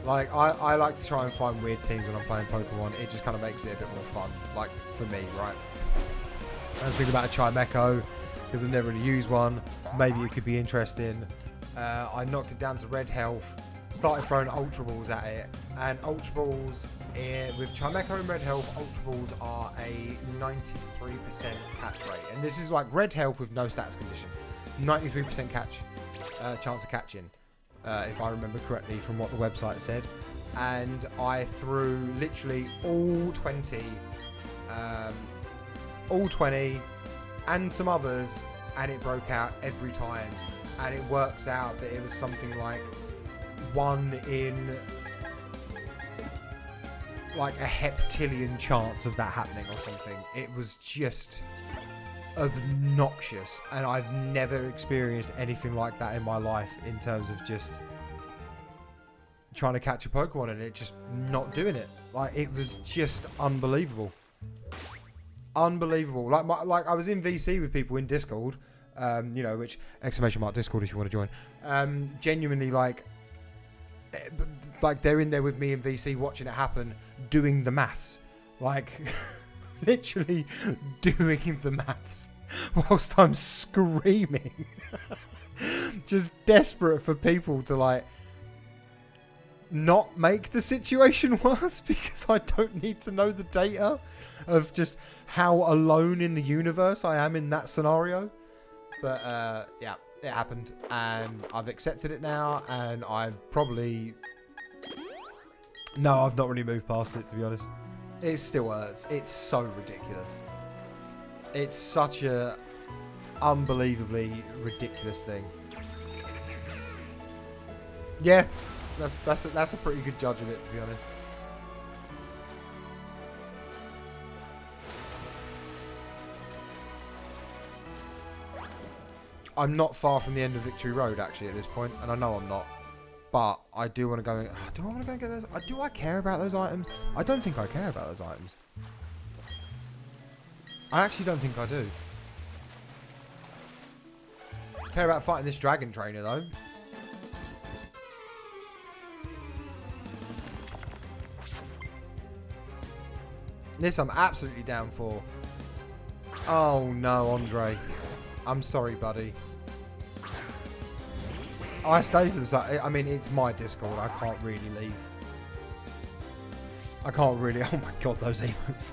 S1: Like, I like to try and find weird teams when I'm playing Pokemon. It just kind of makes it a bit more fun, like, for me, right? I was thinking about a Chimecho because I've never really used one. Maybe it could be interesting. I knocked it down to red health, started throwing Ultra Balls at it, and Ultra Balls, with Chimecho and red health, Ultra Balls are a 93% catch rate. And this is like red health with no status condition. 93% catch, chance of catching, if I remember correctly from what the website said. And I threw literally all 20, and some others, and it broke out every time. And it works out that it was something like 1 in like a heptillion chance of that happening or something. It was just obnoxious, and I've never experienced anything like that in my life in terms of just trying to catch a Pokemon and it just not doing it. Like, it was just unbelievable. Unbelievable. Like I was in VC with people in Discord, you know, which !Discord if you want to join. Genuinely, like they're in there with me in VC watching it happen, doing the maths, like literally doing the maths whilst I'm screaming, just desperate for people to like not make the situation worse, because I don't need to know the data of just how alone in the universe I am in that scenario. But yeah, it happened, and I've accepted it now, and I've probably... No, I've not really moved past it, to be honest. It still hurts. It's so ridiculous. It's such a unbelievably ridiculous thing. Yeah, that's a pretty good judge of it, to be honest. I'm not far from the end of Victory Road, actually, at this point, and I know I'm not. But I do want to go... do I want to go and get those? Do I care about those items? I don't think I care about those items. I actually don't think I do. I care about fighting this dragon trainer, though. This I'm absolutely down for. Oh, no, Andre. I'm sorry, buddy. I stay for this. I mean, it's my Discord. I can't really leave. I can't really... Oh my god, those emotes.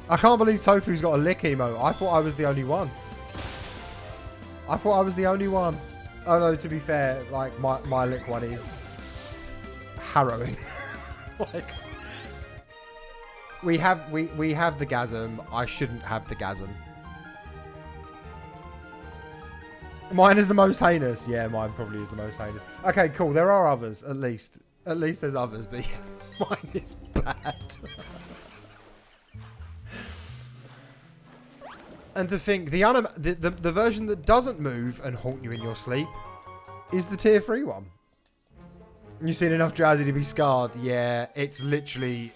S1: I can't believe Tofu's got a lick emote. I thought I was the only one. I thought I was the only one. Although, to be fair, like, my lick one is harrowing. Like... We have the Gasm. I shouldn't have the Gasm. Mine is the most heinous. Yeah, mine probably is the most heinous. Okay, cool. There are others, at least. At least there's others, but yeah, mine is bad. And to think, the version that doesn't move and haunt you in your sleep is the tier 3 one. You've seen enough Drowsy to be scarred. Yeah, it's literally...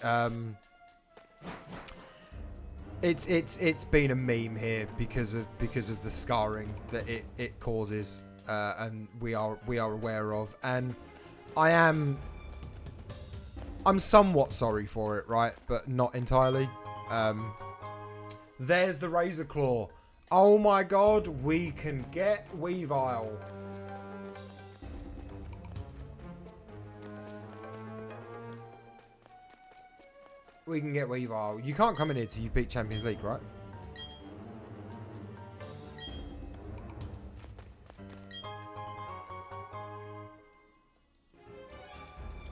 S1: It's been a meme here because of the scarring that it causes, and we are aware of, and I'm somewhat sorry for it, right? But not entirely. There's the Razor Claw. Oh my god, we can get Weavile. We can get Weavile. You can't come in here till you beat Champions League, right?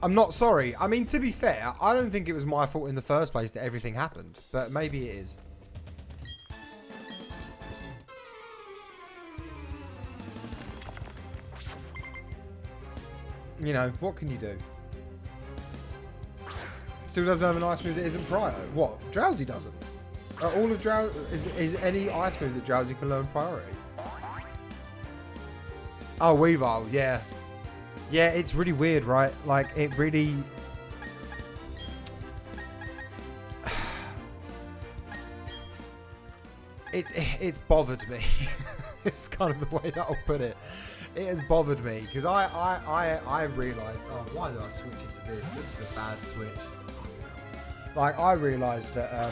S1: I'm not sorry. I mean, to be fair, I don't think it was my fault in the first place that everything happened. But maybe it is. You know, what can you do? Still doesn't have an ice move that isn't prior. What? Drowsy doesn't. All of Drowsy... Is any ice move that Drowsy can learn priority? Oh, Weavile, yeah. Yeah, it's really weird, right? Like, it really... It's bothered me. It's kind of the way that I'll put it. It has bothered me because I realised, oh, why did I switch into this? This is a bad switch. Like, I realised that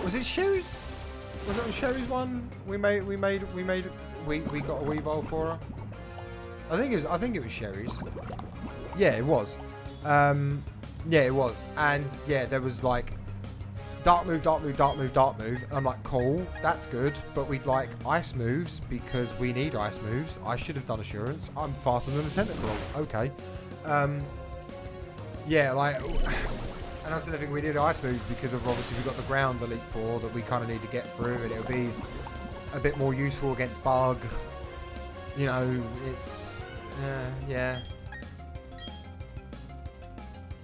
S1: was it Sherry's? Was it on Sherry's one? We got a Weavile for her. I think it was Sherry's. Yeah, it was. Yeah, it was. And yeah, there was like dark move, dark move, dark move, dark move. I'm like, cool, that's good, but we'd like ice moves because we need ice moves. I should have done assurance. I'm faster than a tentacle. Okay. Yeah, like, and that's the thing. We need ice moves because of obviously we got the ground Elite Four that we kind of need to get through, and it'll be a bit more useful against Bug. You know, it's yeah.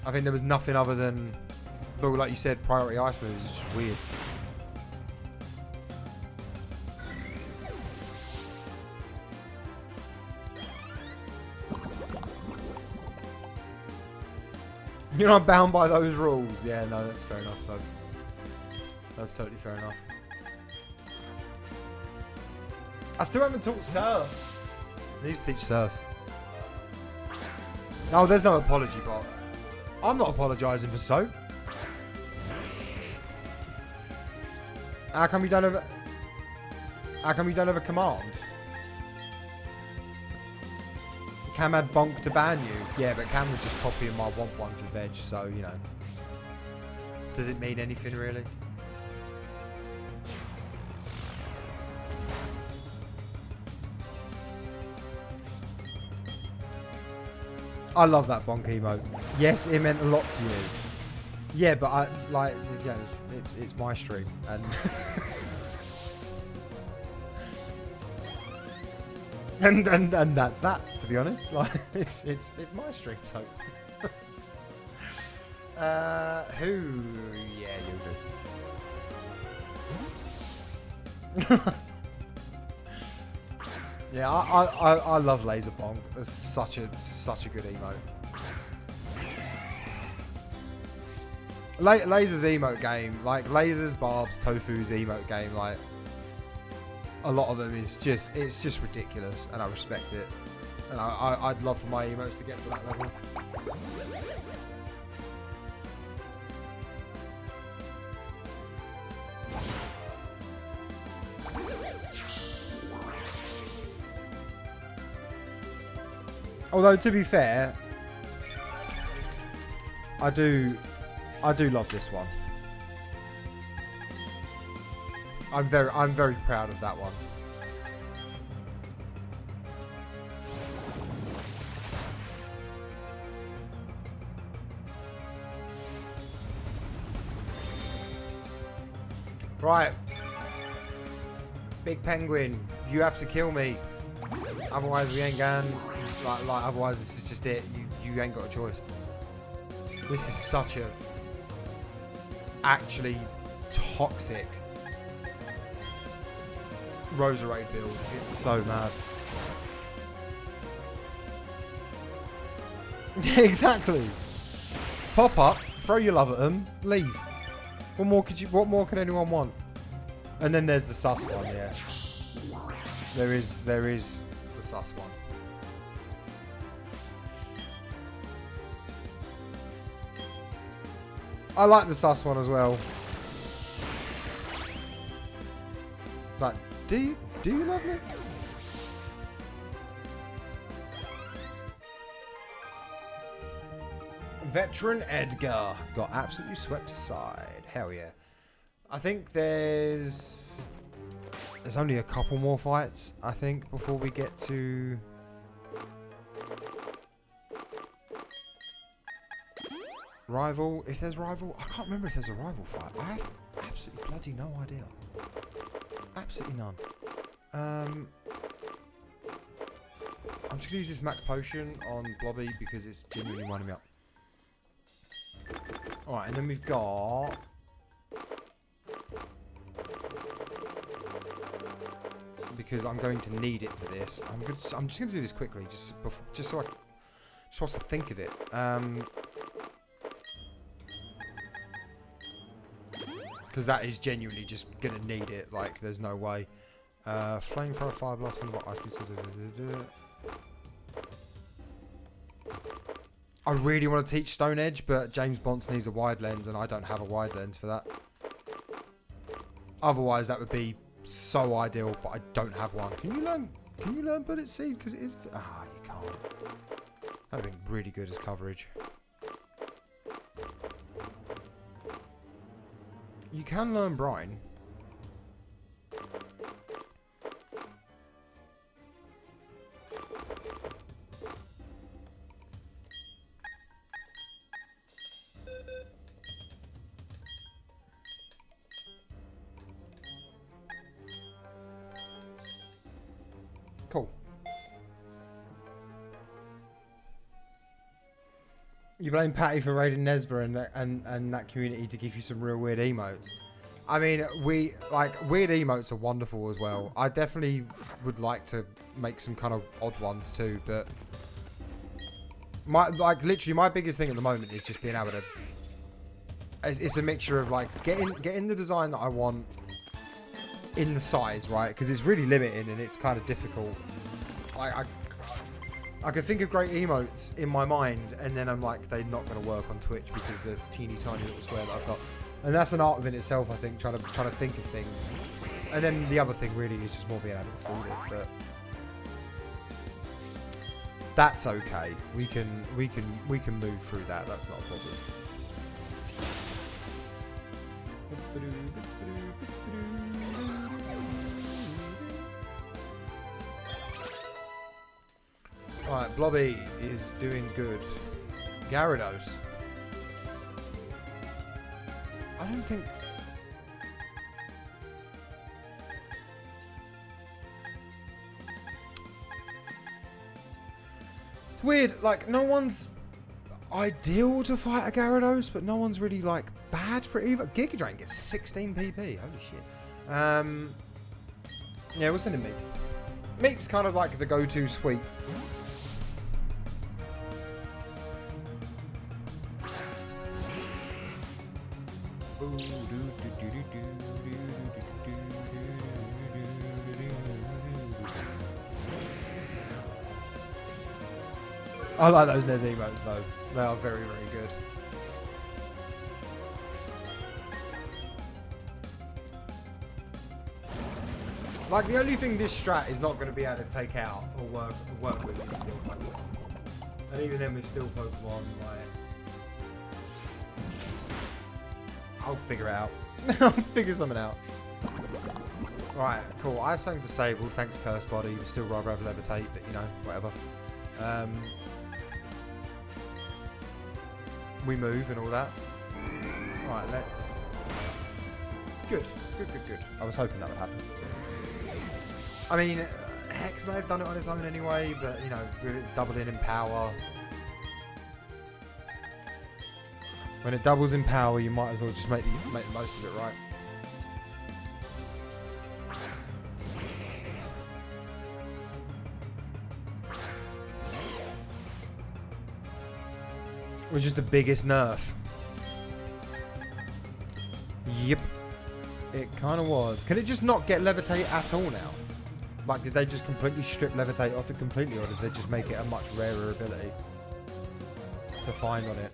S1: I think there was nothing other than, but like you said, priority ice moves. It's just weird. You're not bound by those rules. Yeah, no, that's fair enough. So that's totally fair enough. I still haven't taught Surf. I need to teach Surf. No, there's no apology bot. I'm not apologising for soap. How come you don't have a... How come you don't have a command? Cam had bonk to ban you. Yeah, but Cam was just copying my want one for veg, so, you know. Does it mean anything, really? I love that bonk emote. Yes, it meant a lot to you. Yeah, but I like, you know, it's my stream, and and that's that. To be honest, like it's my stream, so. Who? Yeah, you do. Yeah, I love Laser Bonk. It's such a good emote. Laser's emote game, like Laser's, Barb's, Tofu's emote game, like a lot of them is just, it's just ridiculous, and I respect it. And I'd love for my emotes to get to that level. Although to be fair, I do love this one. I'm very proud of that one. Right. Big Penguin, you have to kill me. Otherwise we ain't going. Like otherwise this is just it. You ain't got a choice. This is such a actually toxic Roserade build. It's so mad. Exactly. Pop up, throw your love at them, leave. What more could anyone want? And then there's the sus one, yeah. There is the sus one. I like the sus one as well. But do you love me? Veteran Edgar got absolutely swept aside. Hell yeah. I think there's There's only a couple more fights, I think, before we get to... Rival. If there's rival... I can't remember if there's a rival fight. I have absolutely bloody no idea. Absolutely none. I'm just going to use this max potion on Blobby because it's genuinely winding me up. Alright, and then we've got... Because I'm going to need it for this. I'm just going to do this quickly, just so I just want to think of it. Because that is genuinely just going to need it. Like, there's no way. Flamethrower, fire blast, and what ice speed. I really want to teach Stone Edge, but James Bonds needs a wide lens, and I don't have a wide lens for that. Otherwise, that would be so ideal, but I don't have one. Can you learn Bullet Seed? Because it is... Ah, you can't. That would have been really good as coverage. You can learn Brine. Cool. You blame Patty for raiding Nesba and that community to give you some real weird emotes. I mean, weird emotes are wonderful as well. I definitely would like to make some kind of odd ones too, but literally my biggest thing at the moment is just being able to... It's a mixture of like getting the design that I want in the size, right? Because it's really limiting and it's kind of difficult. I can think of great emotes in my mind, and then I'm like, they're not going to work on Twitch because of the teeny tiny little square that I've got. And that's an art within itself, I think, trying to think of things. And then the other thing really is just more being able to afford it, but that's okay. We can move through that. That's not a problem. Alright, Blobby is doing good. Gyarados. I don't think... It's weird, like, no one's ideal to fight a Gyarados, but no one's really, like, bad for it either. Giga Drain gets 16 PP, holy shit. Yeah, we'll send him Meep. Meep's kind of like the go-to sweep. I like those Nez emotes though. They are very, very good. Like, the only thing this strat is not going to be able to take out or work with is still Pokemon. And even then with still Pokemon, like... I'll figure it out. I'll figure something out. Right, cool. Ice Fang disabled, thanks Curse Body. Would still rather have Levitate, but you know, whatever. We move and all that. Right, let's... Good. I was hoping that would happen. I mean, Hex may have done it on its own anyway, but, you know, with it doubling in power. When it doubles in power, you might as well just make the most of it, right? Which is the biggest nerf. Yep. It kind of was. Can it just not get Levitate at all now? Like, did they just completely strip Levitate off it completely, or did they just make it a much rarer ability to find on it?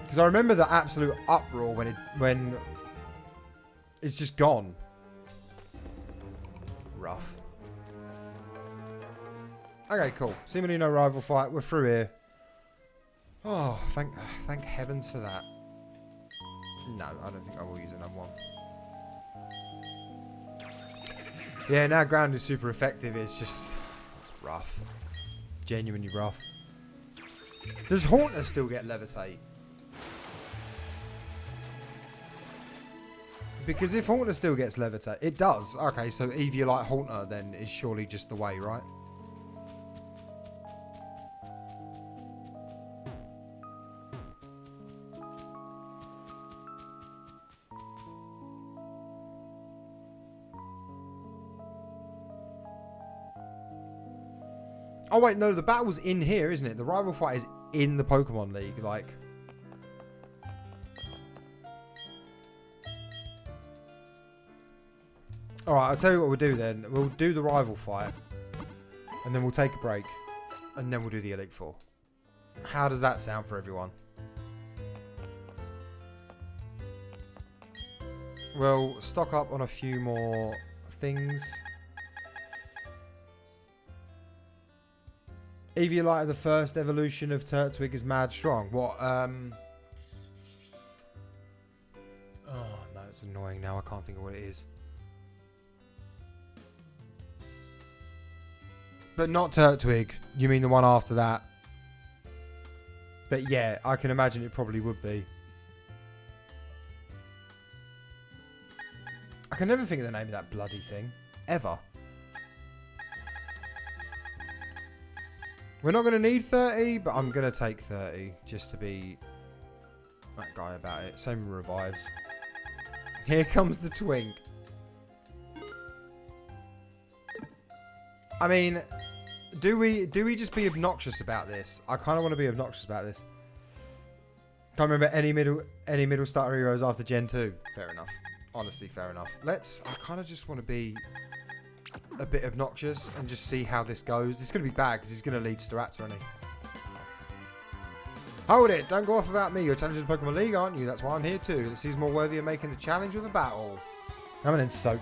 S1: Because I remember the absolute uproar when it's just gone. Rough. Okay, cool. Seemingly no rival fight. We're through here. Oh, thank heavens for that. No, I don't think I will use another one. Yeah, now ground is super effective. It's just... It's rough. Genuinely rough. Does Haunter still get levitate? Because if Haunter still gets levitate... It does. Okay, so Eviolite Haunter then is surely just the way, right? Oh wait, no, the battle's in here, isn't it? The rival fight is in the Pokemon League, like... Alright, I'll tell you what we'll do then. We'll do the rival fight. And then we'll take a break. And then we'll do the Elite Four. How does that sound for everyone? We'll stock up on a few more things. Eviolite, the first evolution of Turtwig, is mad strong. What, Oh, no, it's annoying now. I can't think of what it is. But not Turtwig. You mean the one after that? But yeah, I can imagine it probably would be. I can never think of the name of that bloody thing. Ever. We're not going to need 30, but I'm going to take 30 just to be that guy about it. Same revives. Here comes the twink. I mean, do we just be obnoxious about this? I kind of want to be obnoxious about this. Can't remember any middle starter heroes after Gen 2. Fair enough. Honestly, fair enough. I kind of just want to be a bit obnoxious and just see how this goes. It's going to be bad because he's going to lead Staraptor, isn't he? Hold it! Don't go off without me. You're challenging the Pokemon League, aren't you? That's why I'm here too. Let's see who's more worthy of making the challenge with a battle. I'm an Insoak.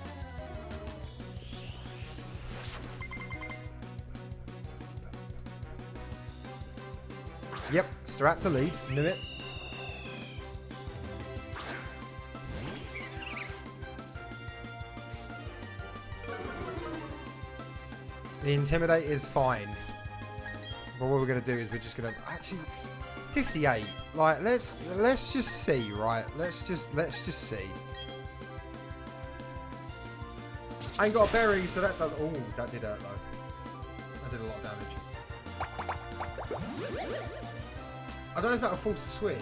S1: Yep, Staraptor lead. Knew it. The Intimidate is fine. But what we're going to do is we're just going to... Actually, 58. Like, let's just see, right? Let's just see. I ain't got a berry, so that does... Oh, that did hurt, though. That did a lot of damage. I don't know if that will force a switch.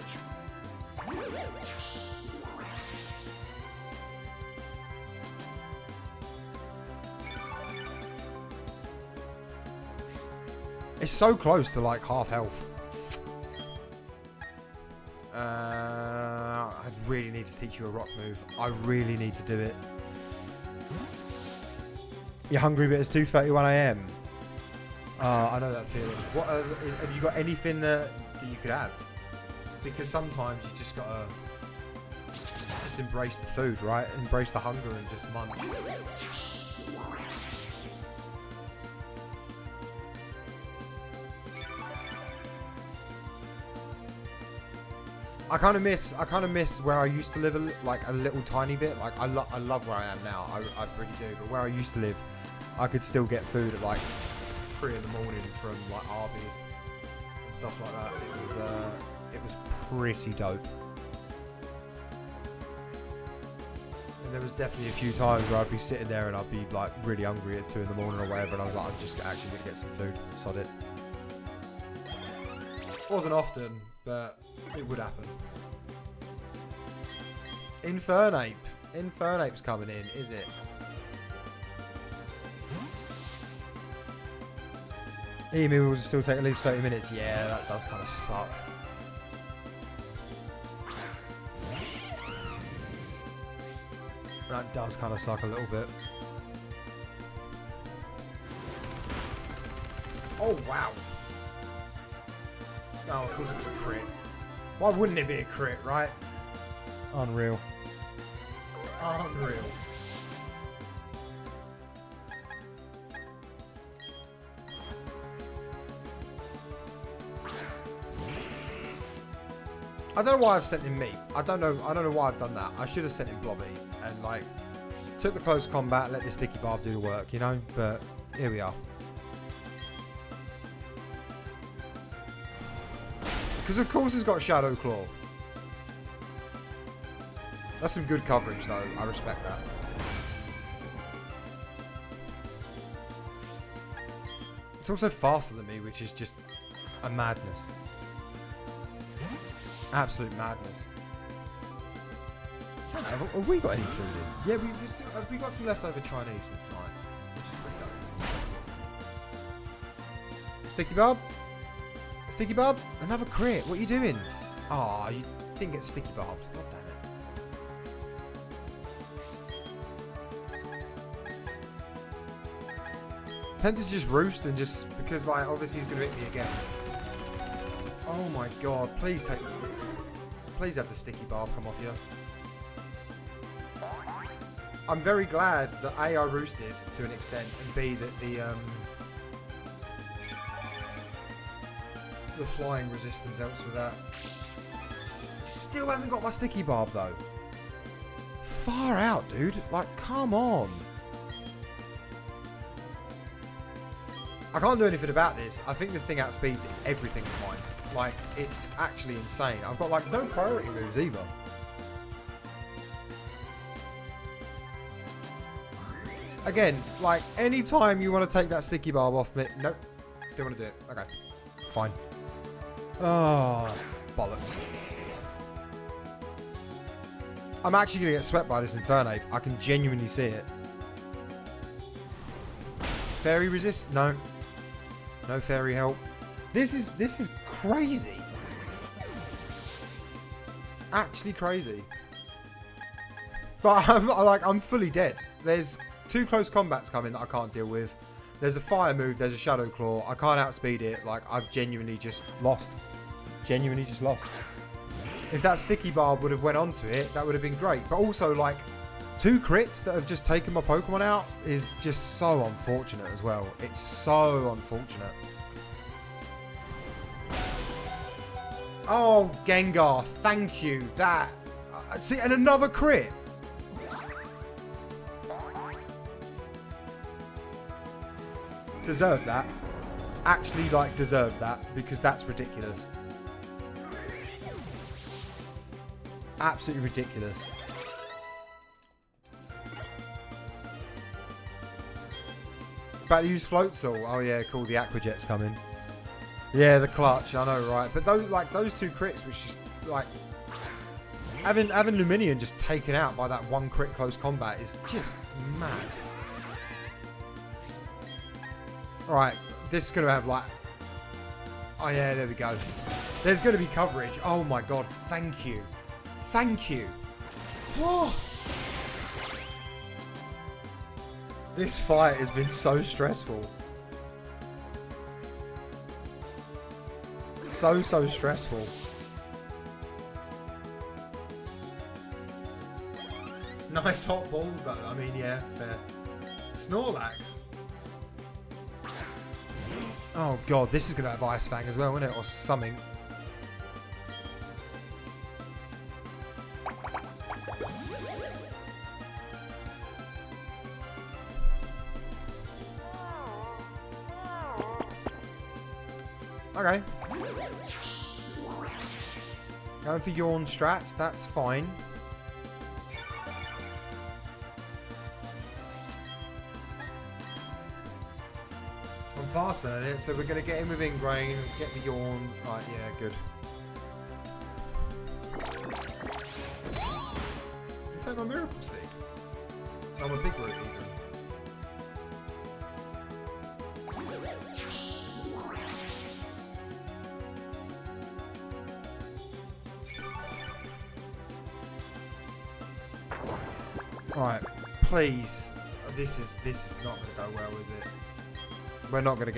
S1: It's so close to like half health. I really need to teach you a rock move. I really need to do it. You're hungry, but it's 2:31 AM. I know that feeling. What have you got? Anything that you could have? Because sometimes you just gotta just embrace the food, right? Embrace the hunger and just munch. I kind of miss where I used to live like a little tiny bit. Like I love where I am now. I really do. But where I used to live, I could still get food at like 3 in the morning from like Arby's and stuff like that. It was pretty dope. And there was definitely a few times where I'd be sitting there and I'd be like really hungry at 2 in the morning or whatever, and I was like, I'm just actually gonna get some food. Sod it. Wasn't often, but it would happen. Infernape. Infernape's coming in, is it? Emu will still take at least 30 minutes. Yeah, that does kind of suck. That does kind of suck a little bit. Oh, wow. Oh, of course it was a crit. Why wouldn't it be a crit, right? Unreal. Unreal. I don't know why I've sent him meat. I don't know why I've done that. I should have sent him Blobby and like Took the close combat, let the sticky barb do the work, you know? But here we are. Because of course it's got Shadow Claw. That's some good coverage though, I respect that. It's also faster than me, which is just a madness. Absolute madness. Have we got any food in? Yeah, we got some leftover Chinese from tonight. Which is pretty dope. Sticky Barb? Sticky Barb? Another crit. What are you doing? Ah, you didn't get Sticky Barbs. God damn it. Tempted to just roost and just because like obviously he's gonna hit me again. Oh my god, please take the sticky. Please have the Sticky Barb come off here. I'm very glad that A, I roosted to an extent, and B, that the flying resistance helps with that. Still hasn't got my Sticky Barb though. Far out, dude. Like, come on. I can't do anything about this. I think this thing outspeeds everything of mine. Like, it's actually insane. I've got like no priority moves either. Again, like, anytime you want to take that Sticky Barb off me... Nope. Don't want to do it. Okay. Fine. Oh, bollocks. I'm actually going to get swept by this Infernape. I can genuinely see it. Fairy resist? No. No fairy help. This is crazy. Actually crazy. But I'm fully dead. There's 2 close combats coming that I can't deal with. There's a fire move, there's a Shadow Claw. I can't outspeed it. Like, I've genuinely just lost. Genuinely just lost. If that Sticky Barb would have went onto it, that would have been great. But also, like, 2 crits that have just taken my Pokemon out is just so unfortunate as well. It's so unfortunate. Oh, Gengar, thank you. That... see, and another crit. Deserve that. Actually, like, deserve that. Because that's ridiculous. Absolutely ridiculous. About to use Floatzel. Oh yeah, cool. The Aqua Jet's coming. Yeah, the clutch. I know, right? But those, like, those 2 crits, which just like having Luminion just taken out by that 1 crit close combat is just mad. All right, this is gonna have like. Oh yeah, there we go. There's gonna be coverage. Oh my god, thank you, thank you. Whoa. This fight has been so stressful. So stressful. Nice hot balls though. I mean, yeah, fair. Snorlax. Oh god, this is gonna have Ice Fang as well, isn't it? Or something. Okay. Going for yawn strats, that's fine. I'm faster than it, so we're going to get in with Ingrain, get the yawn. Right, yeah, good. You take my Miracle Seed? I'm a big root even. Alright, please. This is not gonna go well, is it? We're not gonna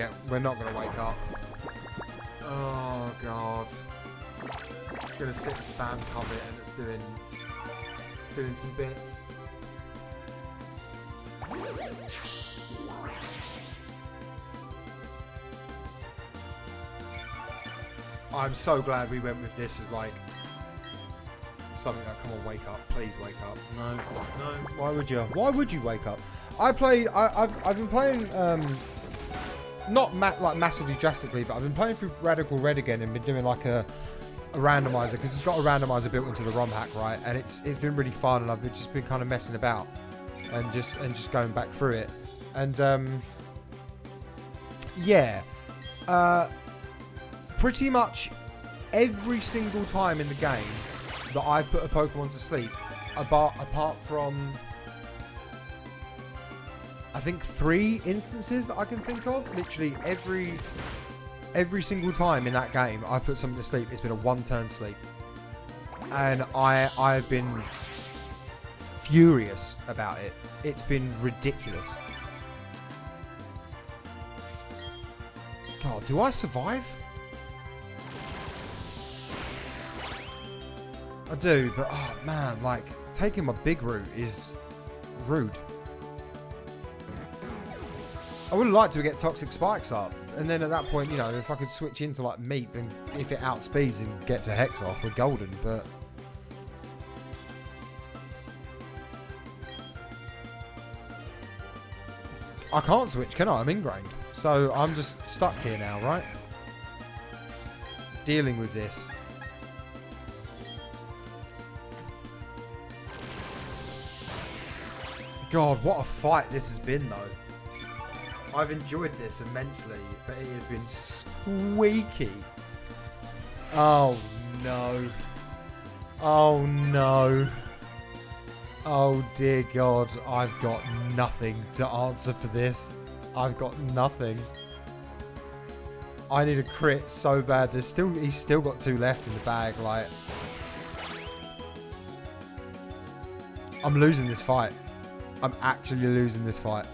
S1: wake up. Oh god. It's gonna sit spam cover and it's doing some bits. I'm so glad we went with this as like something like, come on, wake up, please wake up. No, why would you? Why would you wake up? I've been playing, not like massively drastically, but I've been playing through Radical Red again and been doing like a randomizer, because it's got a randomizer built into the ROM hack, right? And it's been really fun, and I've just been kind of messing about and just going back through it. And yeah, pretty much every single time in the game that I've put a Pokemon to sleep, apart from I think 3 instances that I can think of, literally every single time in that game I've put something to sleep, it's been a 1-turn sleep. And I've been furious about it. It's been ridiculous. God, do I survive? I do, but oh man, like, taking my big route is rude. I would like to get Toxic Spikes up, and then at that point, you know, if I could switch into like Meat, and if it outspeeds and gets a Hex off, we're golden, but I can't switch, can I? I'm ingrained. So I'm just stuck here now, right? Dealing with this. God, what a fight this has been, though. I've enjoyed this immensely, but it has been squeaky. Oh, no. Oh, no. Oh, dear God. I've got nothing to answer for this. I've got nothing. I need a crit so bad. He's still got 2 left in the bag. Like, I'm losing this fight. I'm actually losing this fight.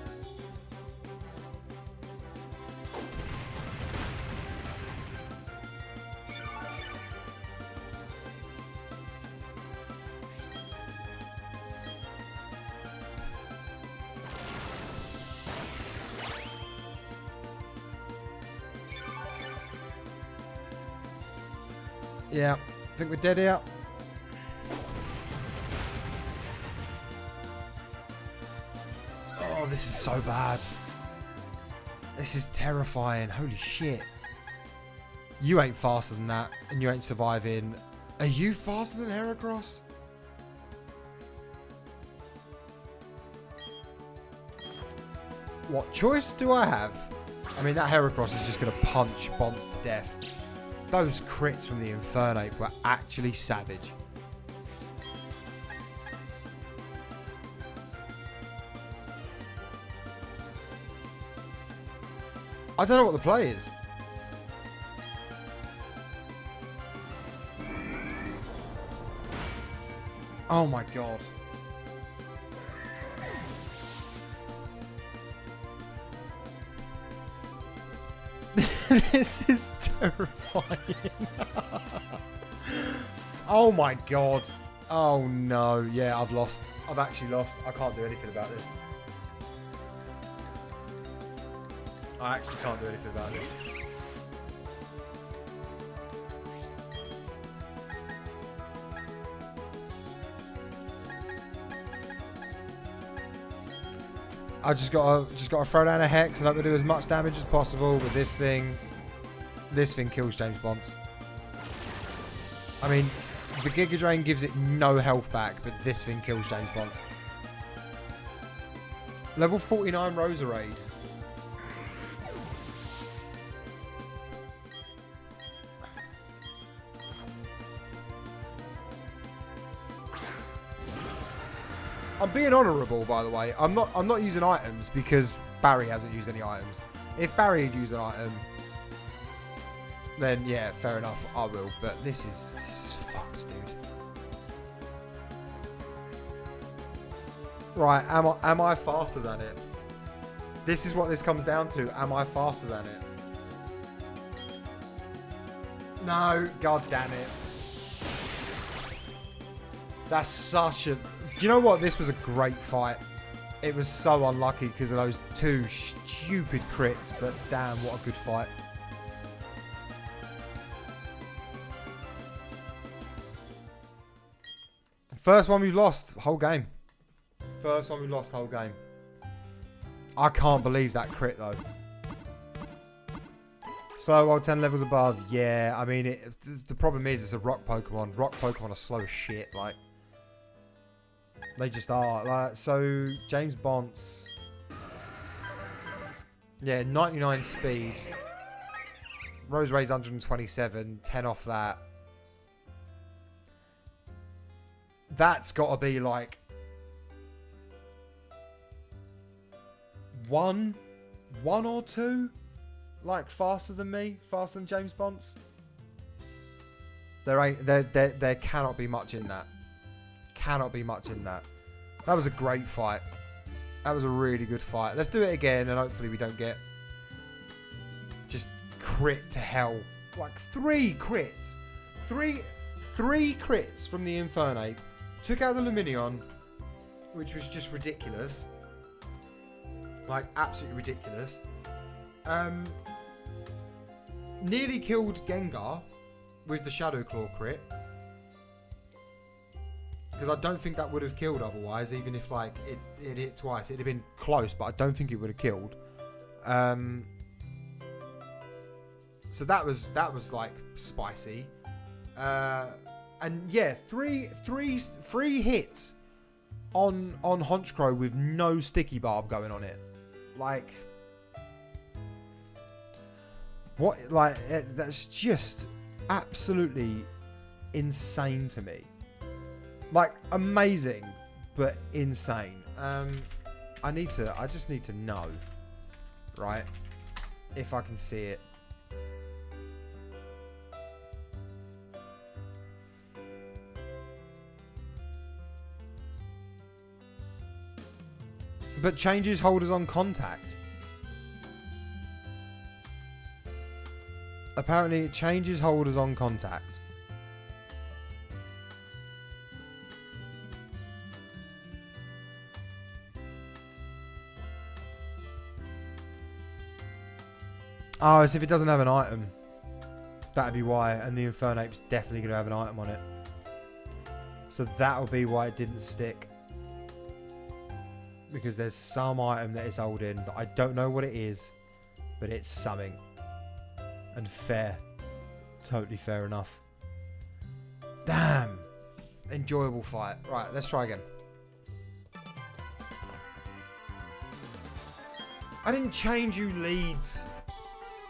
S1: Yeah, I think we're dead here. Oh, this is so bad. This is terrifying. Holy shit. You ain't faster than that, and you ain't surviving. Are you faster than Heracross? What choice do I have? I mean, that Heracross is just going to punch Bonds to death. Those crits from the Infernape were actually savage. I don't know what the play is. Oh my god. This is terrifying. Oh my god. Oh no. Yeah, I've lost. I've actually lost. I can't do anything about this. I actually can't do anything about this. I just gotta throw down a Hex and I'm gonna do as much damage as possible with this thing. This thing kills James Bonds. I mean, the Giga Drain gives it no health back, but this thing kills James Bonds. Level 49 Roserade. I'm being honourable, by the way. I'm not using items because Barry hasn't used any items. If Barry had used an item, then yeah, fair enough, I will. But this is fucked, dude. Right, am I faster than it? This is what this comes down to. Am I faster than it? No, god damn it. That's such a... Do you know what? This was a great fight. It was so unlucky because of those 2 stupid crits, but damn, what a good fight. First one we've lost whole game. First one we've lost whole game. I can't believe that crit though. So, while 10 levels above, yeah, I mean, the problem is it's a rock Pokemon. Rock Pokemon are slow as shit, like. They just are. Like, so, James Bonds. Yeah, 99 speed. Roserai's 127, 10 off that. That's got to be like... One or two? Like faster than me, faster than James Bonds. There cannot be much in that. Cannot be much in that. That was a great fight. That was a really good fight. Let's do it again, and hopefully we don't get just crit to hell. Like 3 crits, three crits from the Infernape. Took out the Lumineon, which was just ridiculous. Like absolutely ridiculous. Nearly killed Gengar with the Shadow Claw crit. Because I don't think that would have killed otherwise, even if like it hit twice. It'd have been close, but I don't think it would have killed. So that was like spicy. And yeah, three hits on Honchkrow with no sticky barb going on it. Like what? Like that's just absolutely insane to me. Like amazing, but insane. I just need to know, right? If I can see it. But changes holders on contact. Apparently it changes holders on contact. Oh, as if it doesn't have an item. That'd be why. And the Infernape's definitely going to have an item on it. So that'll be why it didn't stick. Because there's some item that it's holding that I don't know what it is. But it's something. And fair. Totally fair enough. Damn. Enjoyable fight. Right, let's try again. I didn't change you leads.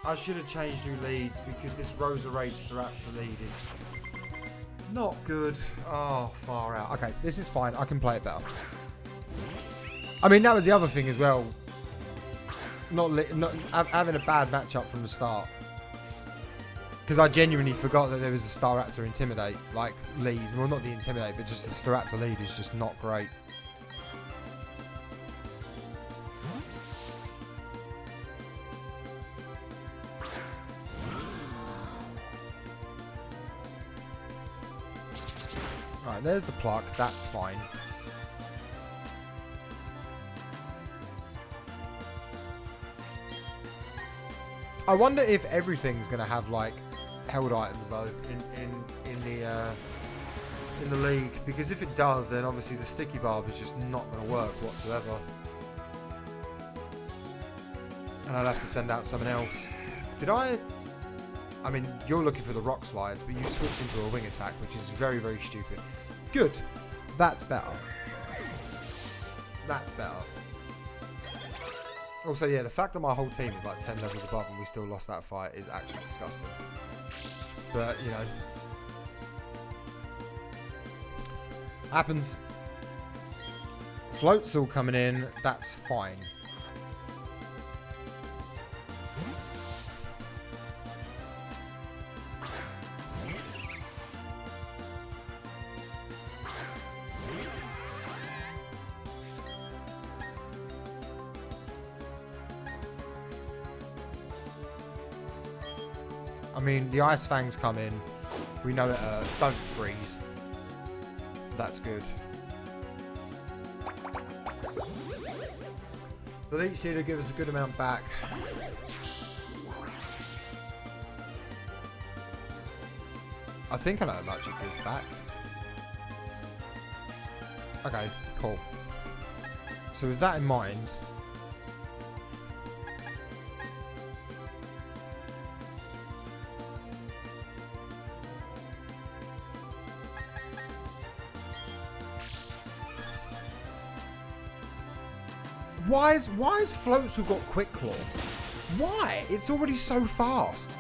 S1: I should have changed you leads because this Roserade Staraptor lead is not good. Oh, far out. Okay, this is fine. I can play it better. I mean, that was the other thing as well. Not having a bad matchup from the start. Because I genuinely forgot that there was a Staraptor Intimidate, like, lead. Well, not the Intimidate, but just the Staraptor lead is just not great. Right, there's the pluck. That's fine. I wonder if everything's gonna have like held items though in the league, because if it does, then obviously the sticky barb is just not gonna work whatsoever, and I'll have to send out someone else. I mean, you're looking for the rock slides, but you switched into a wing attack, which is very, very stupid. Good. That's better. That's better. Also, yeah, the fact that my whole team is like 10 levels above and we still lost that fight is actually disgusting. But, you know. Happens. Float's all coming in. That's fine. I mean, the Ice Fangs come in. We know it hurts. Don't freeze. That's good. The Leech Seed will give us a good amount back. I think I know how much it gives back. Okay, cool. So with that in mind... Why is Floatzel got Quick Claw? Why? It's already so fast.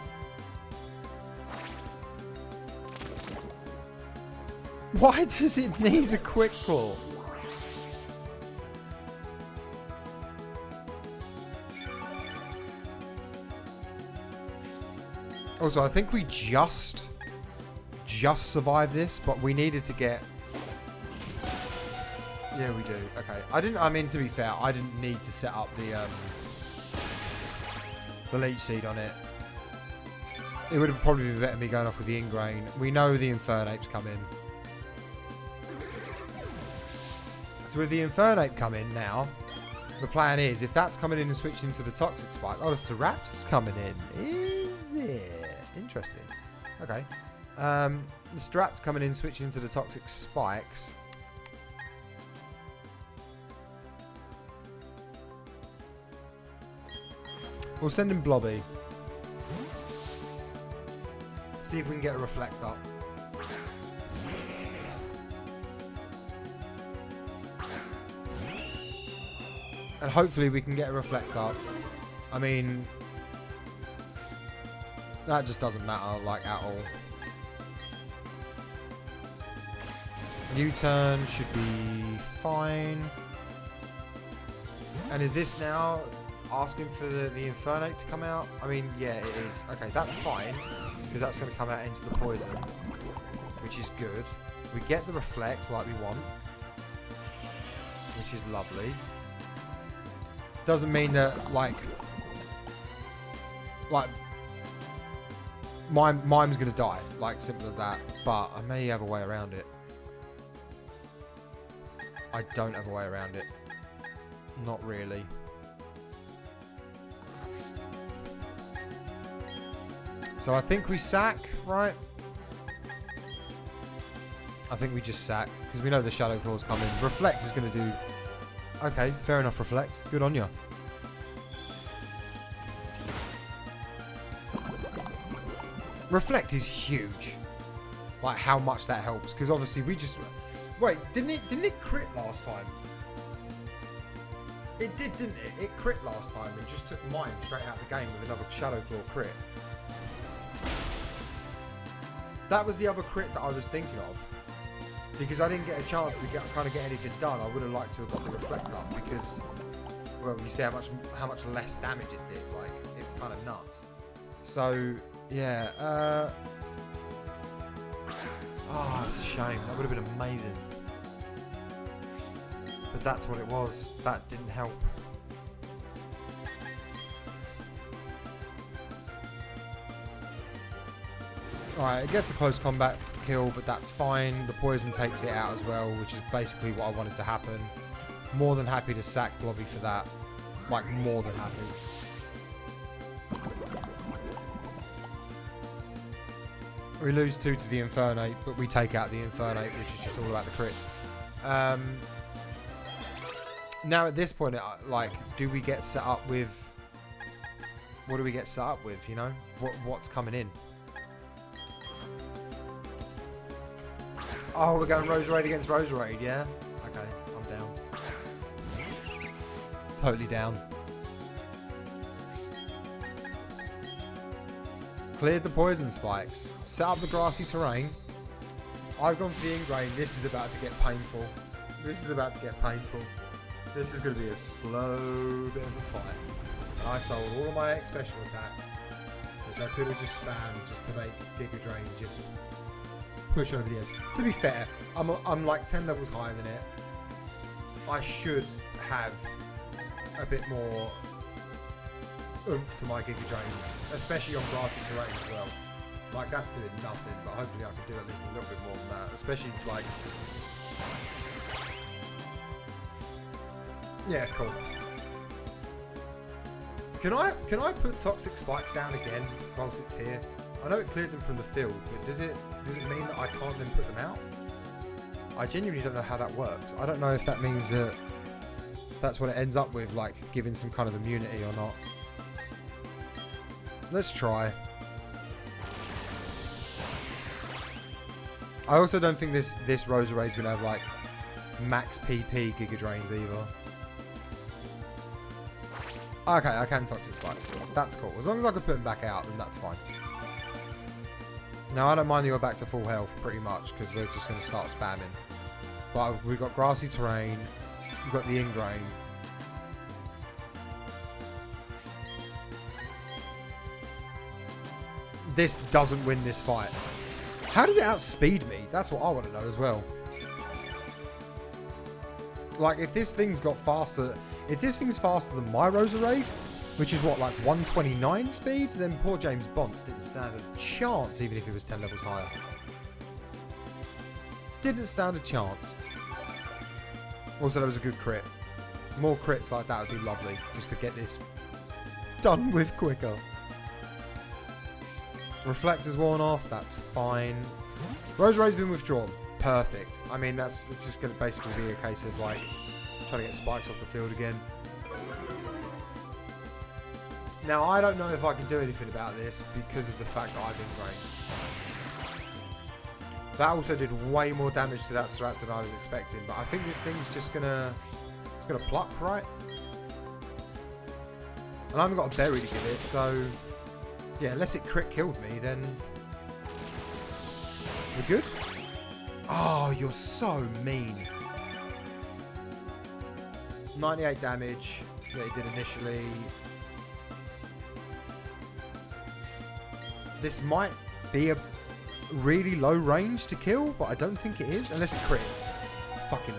S1: Why does it need a Quick Claw? Also, I think we just survived this, but we needed to get... Yeah, we do. Okay. I mean, to be fair, I didn't need to set up the leech seed on it. It would have probably been better me going off with the Ingrain. We know the Infernape's come in. So with the Infernape come in now, the plan is, if that's coming in and switching into the Toxic Spike... Oh, it's the Raptor's coming in. Is it? Interesting. Okay. The Strap's coming in, switching into the Toxic Spikes. We'll send him Blobby. See if we can get a Reflect up. And hopefully we can get a Reflect up. I mean... That just doesn't matter, like, at all. U-turn should be fine. And is this now asking for the Infernape to come out? I mean, yeah, it is. Okay, that's fine. Because that's going to come out into the poison. Which is good. We get the Reflect like we want. Which is lovely. Doesn't mean that, like... Mime's going to die. Like, simple as that. But I may have a way around it. I don't have a way around it. Not really. So I think we sack, right? I think we just sack. Because we know the Shadow Claw's coming. Reflect is going to do... Okay, fair enough, Reflect. Good on you. Reflect is huge. Like, how much that helps. Because obviously we just... Wait, didn't it crit last time? It did, didn't it? It crit last time and just took mine straight out of the game with another Shadow Claw crit. That was the other crit that I was thinking of. Because I didn't get a chance to kind of get anything done. I would have liked to have got the Reflect up because, well, you see how much less damage it did. Like, it's kind of nuts. So, yeah. Oh, that's a shame. That would have been amazing. But that's what it was. That didn't help. Alright, it gets a close combat kill, but that's fine. The poison takes it out as well, which is basically what I wanted to happen. More than happy to sack Blobby for that. Like, more than happy. We lose 2 to the Infernape, but we take out the Infernape, which is just all about the crit. Now at this point, like, do we get set up with... What do we get set up with, you know? What's coming in? Oh, we're going Roserade against Roserade, yeah? Okay, I'm down. Totally down. Cleared the poison spikes. Set up the grassy terrain. I've gone for the Ingrain. This is about to get painful. This is about to get painful. This is going to be a slow bit of a fight. And I sold all of my X special attacks, which I could have just spammed just to make Giga Drain just push over the edge. To be fair, I'm like 10 levels higher than it. I should have a bit more oomph to my Giga Drains, especially on grassy terrain as well. Like, that's doing nothing, but hopefully I can do at least a little bit more than that, especially like... Yeah, cool. Can I put Toxic Spikes down again whilst it's here? I know it cleared them from the field, but does it mean that I can't then put them out? I genuinely don't know how that works. I don't know if that means that that's what it ends up with, like giving some kind of immunity or not. Let's try. I also don't think this Roserade is going to have like max PP Giga Drains either. Okay, I can Toxic Bite still. That's cool. As long as I can put him back out, then that's fine. Now, I don't mind that you're back to full health, pretty much, because we're just going to start spamming. But we've got Grassy Terrain. We've got the Ingrain. This doesn't win this fight. How does it outspeed me? That's what I want to know as well. Like, if this thing's got faster... If this thing's faster than my Roserade, which is what, like 129 speed, then poor James Bonds didn't stand a chance, even if he was 10 levels higher. Didn't stand a chance. Also, that was a good crit. More crits like that would be lovely, just to get this done with quicker. Reflector's worn off, that's fine. Roserade's been withdrawn. Perfect. I mean, it's just going to basically be a case of, like, trying to get spikes off the field again. Now, I don't know if I can do anything about this because of the fact that I've been great. That also did way more damage to that Strat than I was expecting, but I think this thing's just gonna... It's gonna pluck, right? And I haven't got a berry to give it, so... Yeah, unless it crit killed me, then... We're good? Oh, you're so mean. 98 damage that it did initially. This might be a really low range to kill, but I don't think it is, unless it crits. Fucking...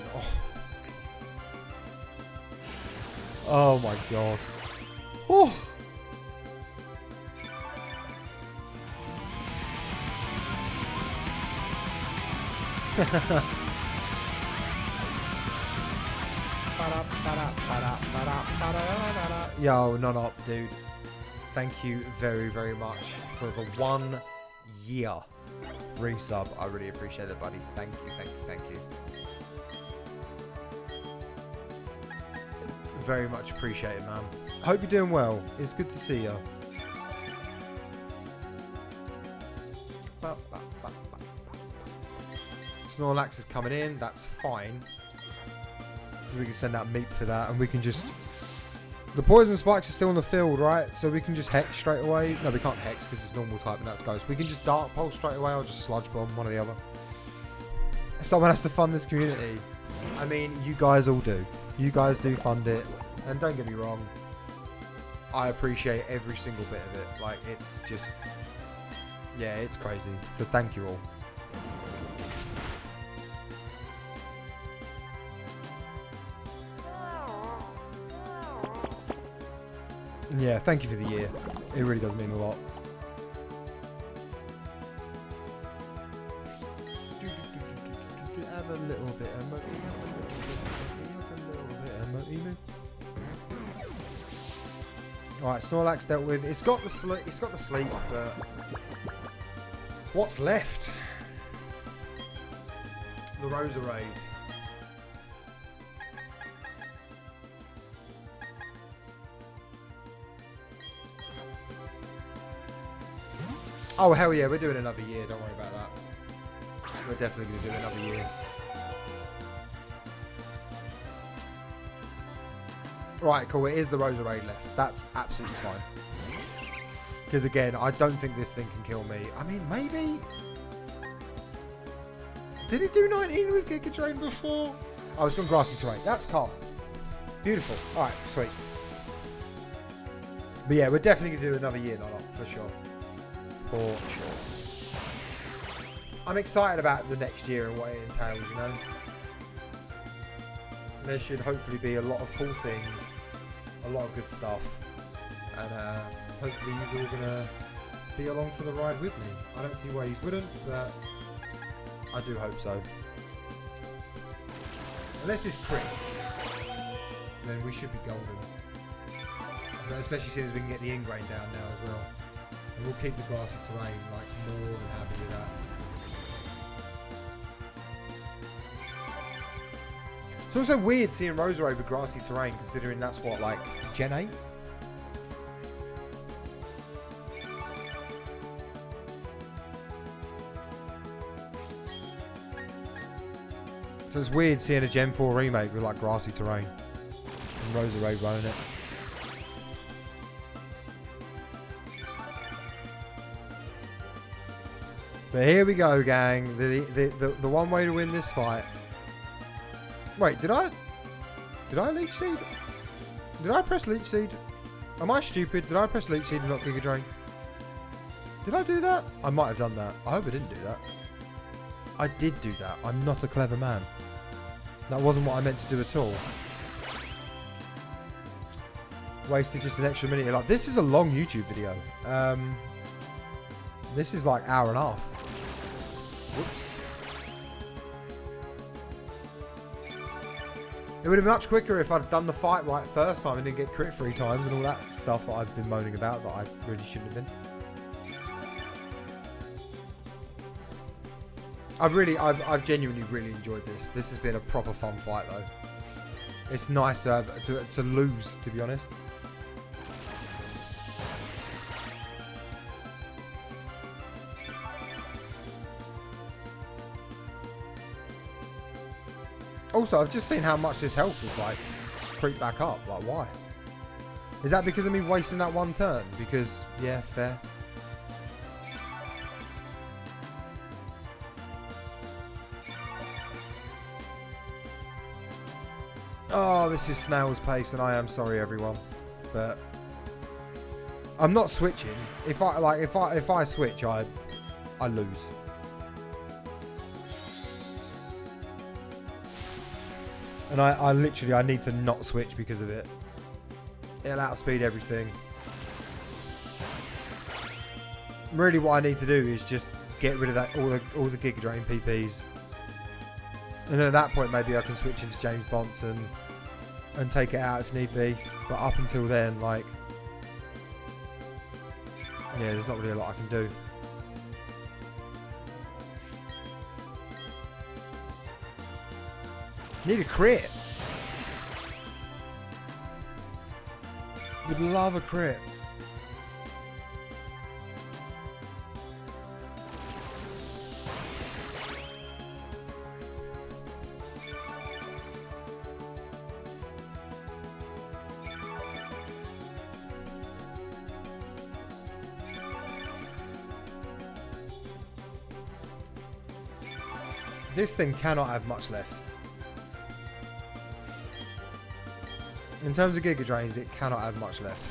S1: Oh my god. Oh. Yo, non up, dude. Thank you very, very much for the 1 year resub. I really appreciate it, buddy. Thank you, thank you, thank you. Very much appreciate it, man. Hope you're doing well. It's good to see you. Snorlax is coming in. That's fine. We can send out Meep for that, and we can just... The Poison Spikes are still on the field, right? So we can just Hex straight away. No, we can't Hex because it's normal type and that's Ghost. We can just Dark Pulse straight away or just Sludge Bomb, one or the other. Someone has to fund this community. I mean, you guys all do. You guys do fund it. And don't get me wrong, I appreciate every single bit of it. Like, it's just... Yeah, it's crazy. So thank you all. Yeah, thank you for the year. It really does mean a lot. Have a little bit of Alright, Snorlax dealt with. It's got the sleep, but what's left? The Roserade. Oh, hell yeah, we're doing another year. Don't worry about that. We're definitely going to do another year. Right, cool. It is the Roserade left. That's absolutely fine. Because, again, I don't think this thing can kill me. I mean, maybe... Did it do 19 with Giga Drain before? Oh, it's gone Grassy Terrain. That's calm. Beautiful. Alright, sweet. But yeah, we're definitely going to do another year, not for sure. For sure. I'm excited about the next year and what it entails, you know. There should hopefully be a lot of cool things, a lot of good stuff, and hopefully you're all gonna be along for the ride with me. I don't see why you wouldn't, but I do hope so. Unless this crits, then we should be golden. But especially since we can get the Ingrain down now as well. And we'll keep the Grassy Terrain, like, more than happy with that. It's also weird seeing Rosa over grassy terrain, considering that's what, like, Gen 8? So it's weird seeing a Gen 4 remake with, like, grassy terrain. And Rosa running it. But here we go, gang. The one way to win this fight. Wait, did I leech seed? Did I press leech seed? Am I stupid? Did I press leech seed and not Giga Drain? Did I do that? I might have done that. I hope I didn't do that. I did do that. I'm not a clever man. That wasn't what I meant to do at all. Wasted just an extra minute. Like, this is a long YouTube video. This is like hour and a half. Whoops. It would have been much quicker if I'd done the fight right first time and didn't get crit 3 times and all that stuff that I've been moaning about that I really shouldn't have been. I've genuinely really enjoyed this. This has been a proper fun fight though. It's nice to have to lose, to be honest. Also, I've just seen how much this health is like just creep back up. Like, why? Is that because of me wasting that one turn? Because, yeah, fair. Oh, this is snail's pace, and I am sorry, everyone, but I'm not switching. If I switch, I lose. And I literally need to not switch because of it. It'll outspeed everything. Really what I need to do is just get rid of that all the Giga Drain PPs. And then at that point maybe I can switch into James Bonson and take it out if need be. But up until then, like, yeah, there's not really a lot I can do. Need a crit. Would love a crit. This thing cannot have much left. In terms of Giga Drains, it cannot have much left.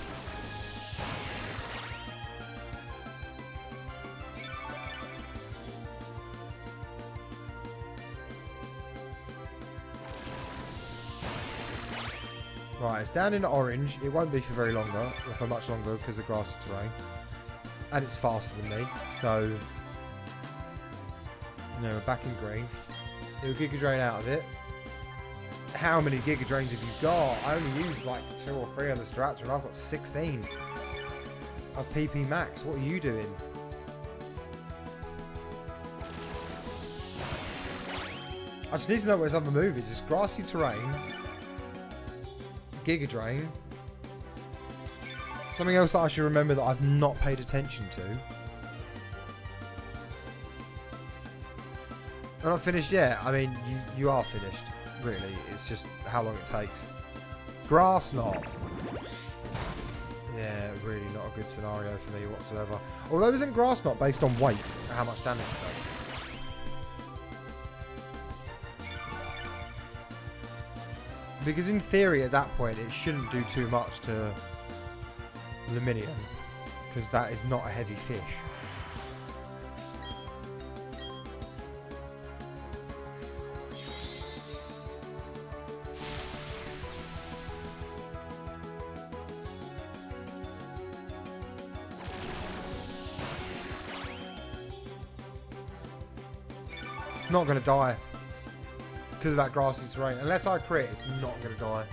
S1: Right, it's down in orange. It won't be for very longer, or for much longer, because of grassy terrain. And it's faster than me, so... No, we're back in green. It'll Giga Drain out of it. How many Giga Drains have you got? I only used like 2 or 3 on the Straptor and I've got 16 of PP max. What are you doing? I just need to know what his other move is. It's grassy terrain, Giga Drain, something else that I should remember that I've not paid attention to. I'm not finished yet. I mean, you are finished. Really, it's just how long it takes. Grass knot. Yeah, really not a good scenario for me whatsoever. Although isn't grass knot based on weight, how much damage it does? Because in theory, at that point, it shouldn't do too much to Luminium, because that is not a heavy fish. Not going to die because of that grassy terrain. Unless I crit, it's not going to die.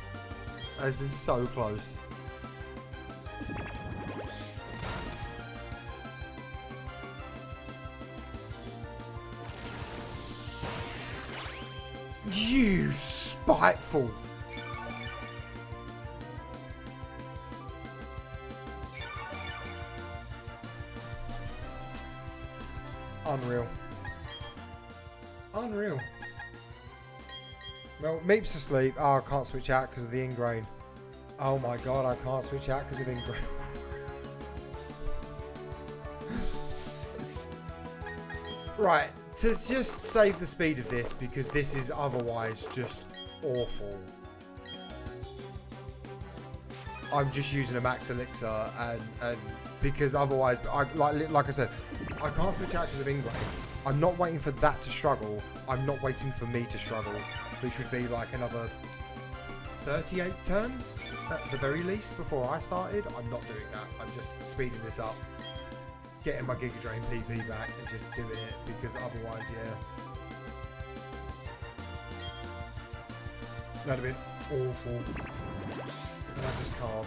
S1: It's been so close. You spiteful. Unreal. Unreal. Well, Meep's asleep. Oh, I can't switch out because of the ingrain. Oh my god, I can't switch out because of ingrain. Right, to just save the speed of this, because this is otherwise just awful. I'm just using a max elixir, and because otherwise, like I said, I can't switch out because of ingrain. I'm not waiting for that to struggle. I'm not waiting for me to struggle, which would be like another 38 turns at the very least before I started. I'm not doing that. I'm just speeding this up, getting my Giga Drain PP back and just doing it, because otherwise, yeah, that'd have been awful, and I just can't.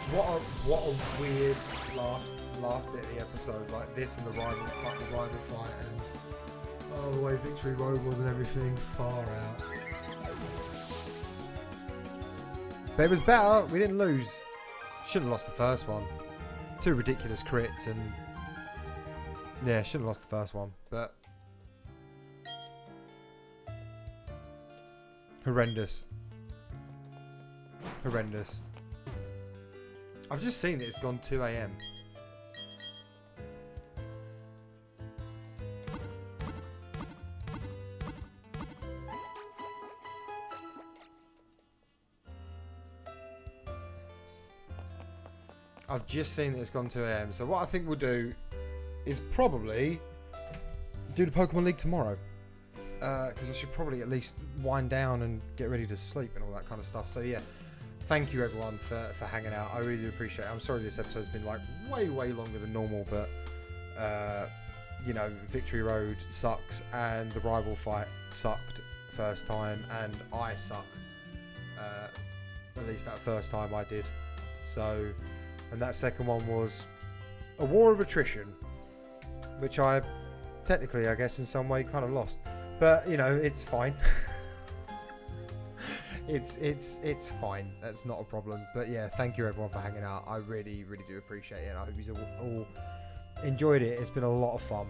S1: What a weird last bit of the episode, like this and the rival fight, and oh, the way Victory Road was and everything, far out. But it was better. We didn't lose. Shouldn't have lost the first one. 2 ridiculous crits, and yeah, shouldn't have lost the first one, but horrendous. Horrendous. I've just seen that it's gone 2 AM. I've just seen that it's gone 2 AM. So what I think we'll do is probably do the Pokemon League tomorrow. Because I should probably at least wind down and get ready to sleep and all that kind of stuff. So yeah, thank you everyone for hanging out. I really do appreciate it. I'm sorry this episode's been like way longer than normal, but you know, Victory Road sucks and the rival fight sucked first time, and I suck. At least that first time I did. So, and that second one was a war of attrition, which I technically, I guess, in some way kind of lost. But you know, it's fine. It's fine. That's not a problem. But yeah, thank you everyone for hanging out. I really do appreciate it, and I hope you all enjoyed it. It's been a lot of fun.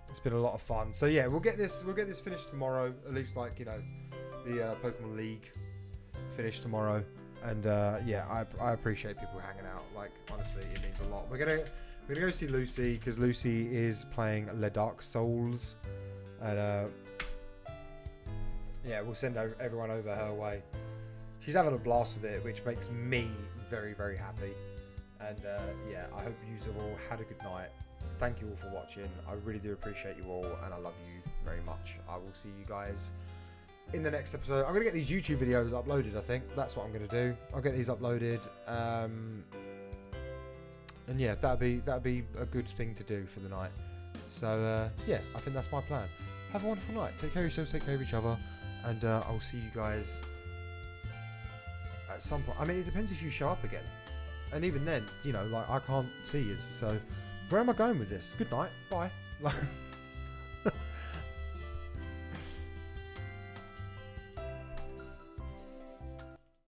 S1: It's been a lot of fun. So yeah, we'll get this finished tomorrow. At least, like, you know, the Pokemon League finished tomorrow. And yeah, I appreciate people hanging out. Like, honestly, it means a lot. We're gonna go see Lucy, because Lucy is playing Le Dark Souls, and yeah, we'll send everyone over her way. She's having a blast with it, which makes me very happy. And yeah, I hope you have all had a good night. Thank you all for watching. I really do appreciate you all, and I love you very much. I will see you guys in the next episode. I'm gonna get these YouTube videos uploaded. I think that's what I'm gonna do. I'll get these uploaded, and yeah, that'd be a good thing to do for the night. So yeah, I think that's my plan. Have a wonderful night. Take care of yourselves. Take care of each other, and I'll see you guys at some point. I mean, it depends if you show up again, and even then, you know, like, I can't see you. So where am I going with this? Good night. Bye.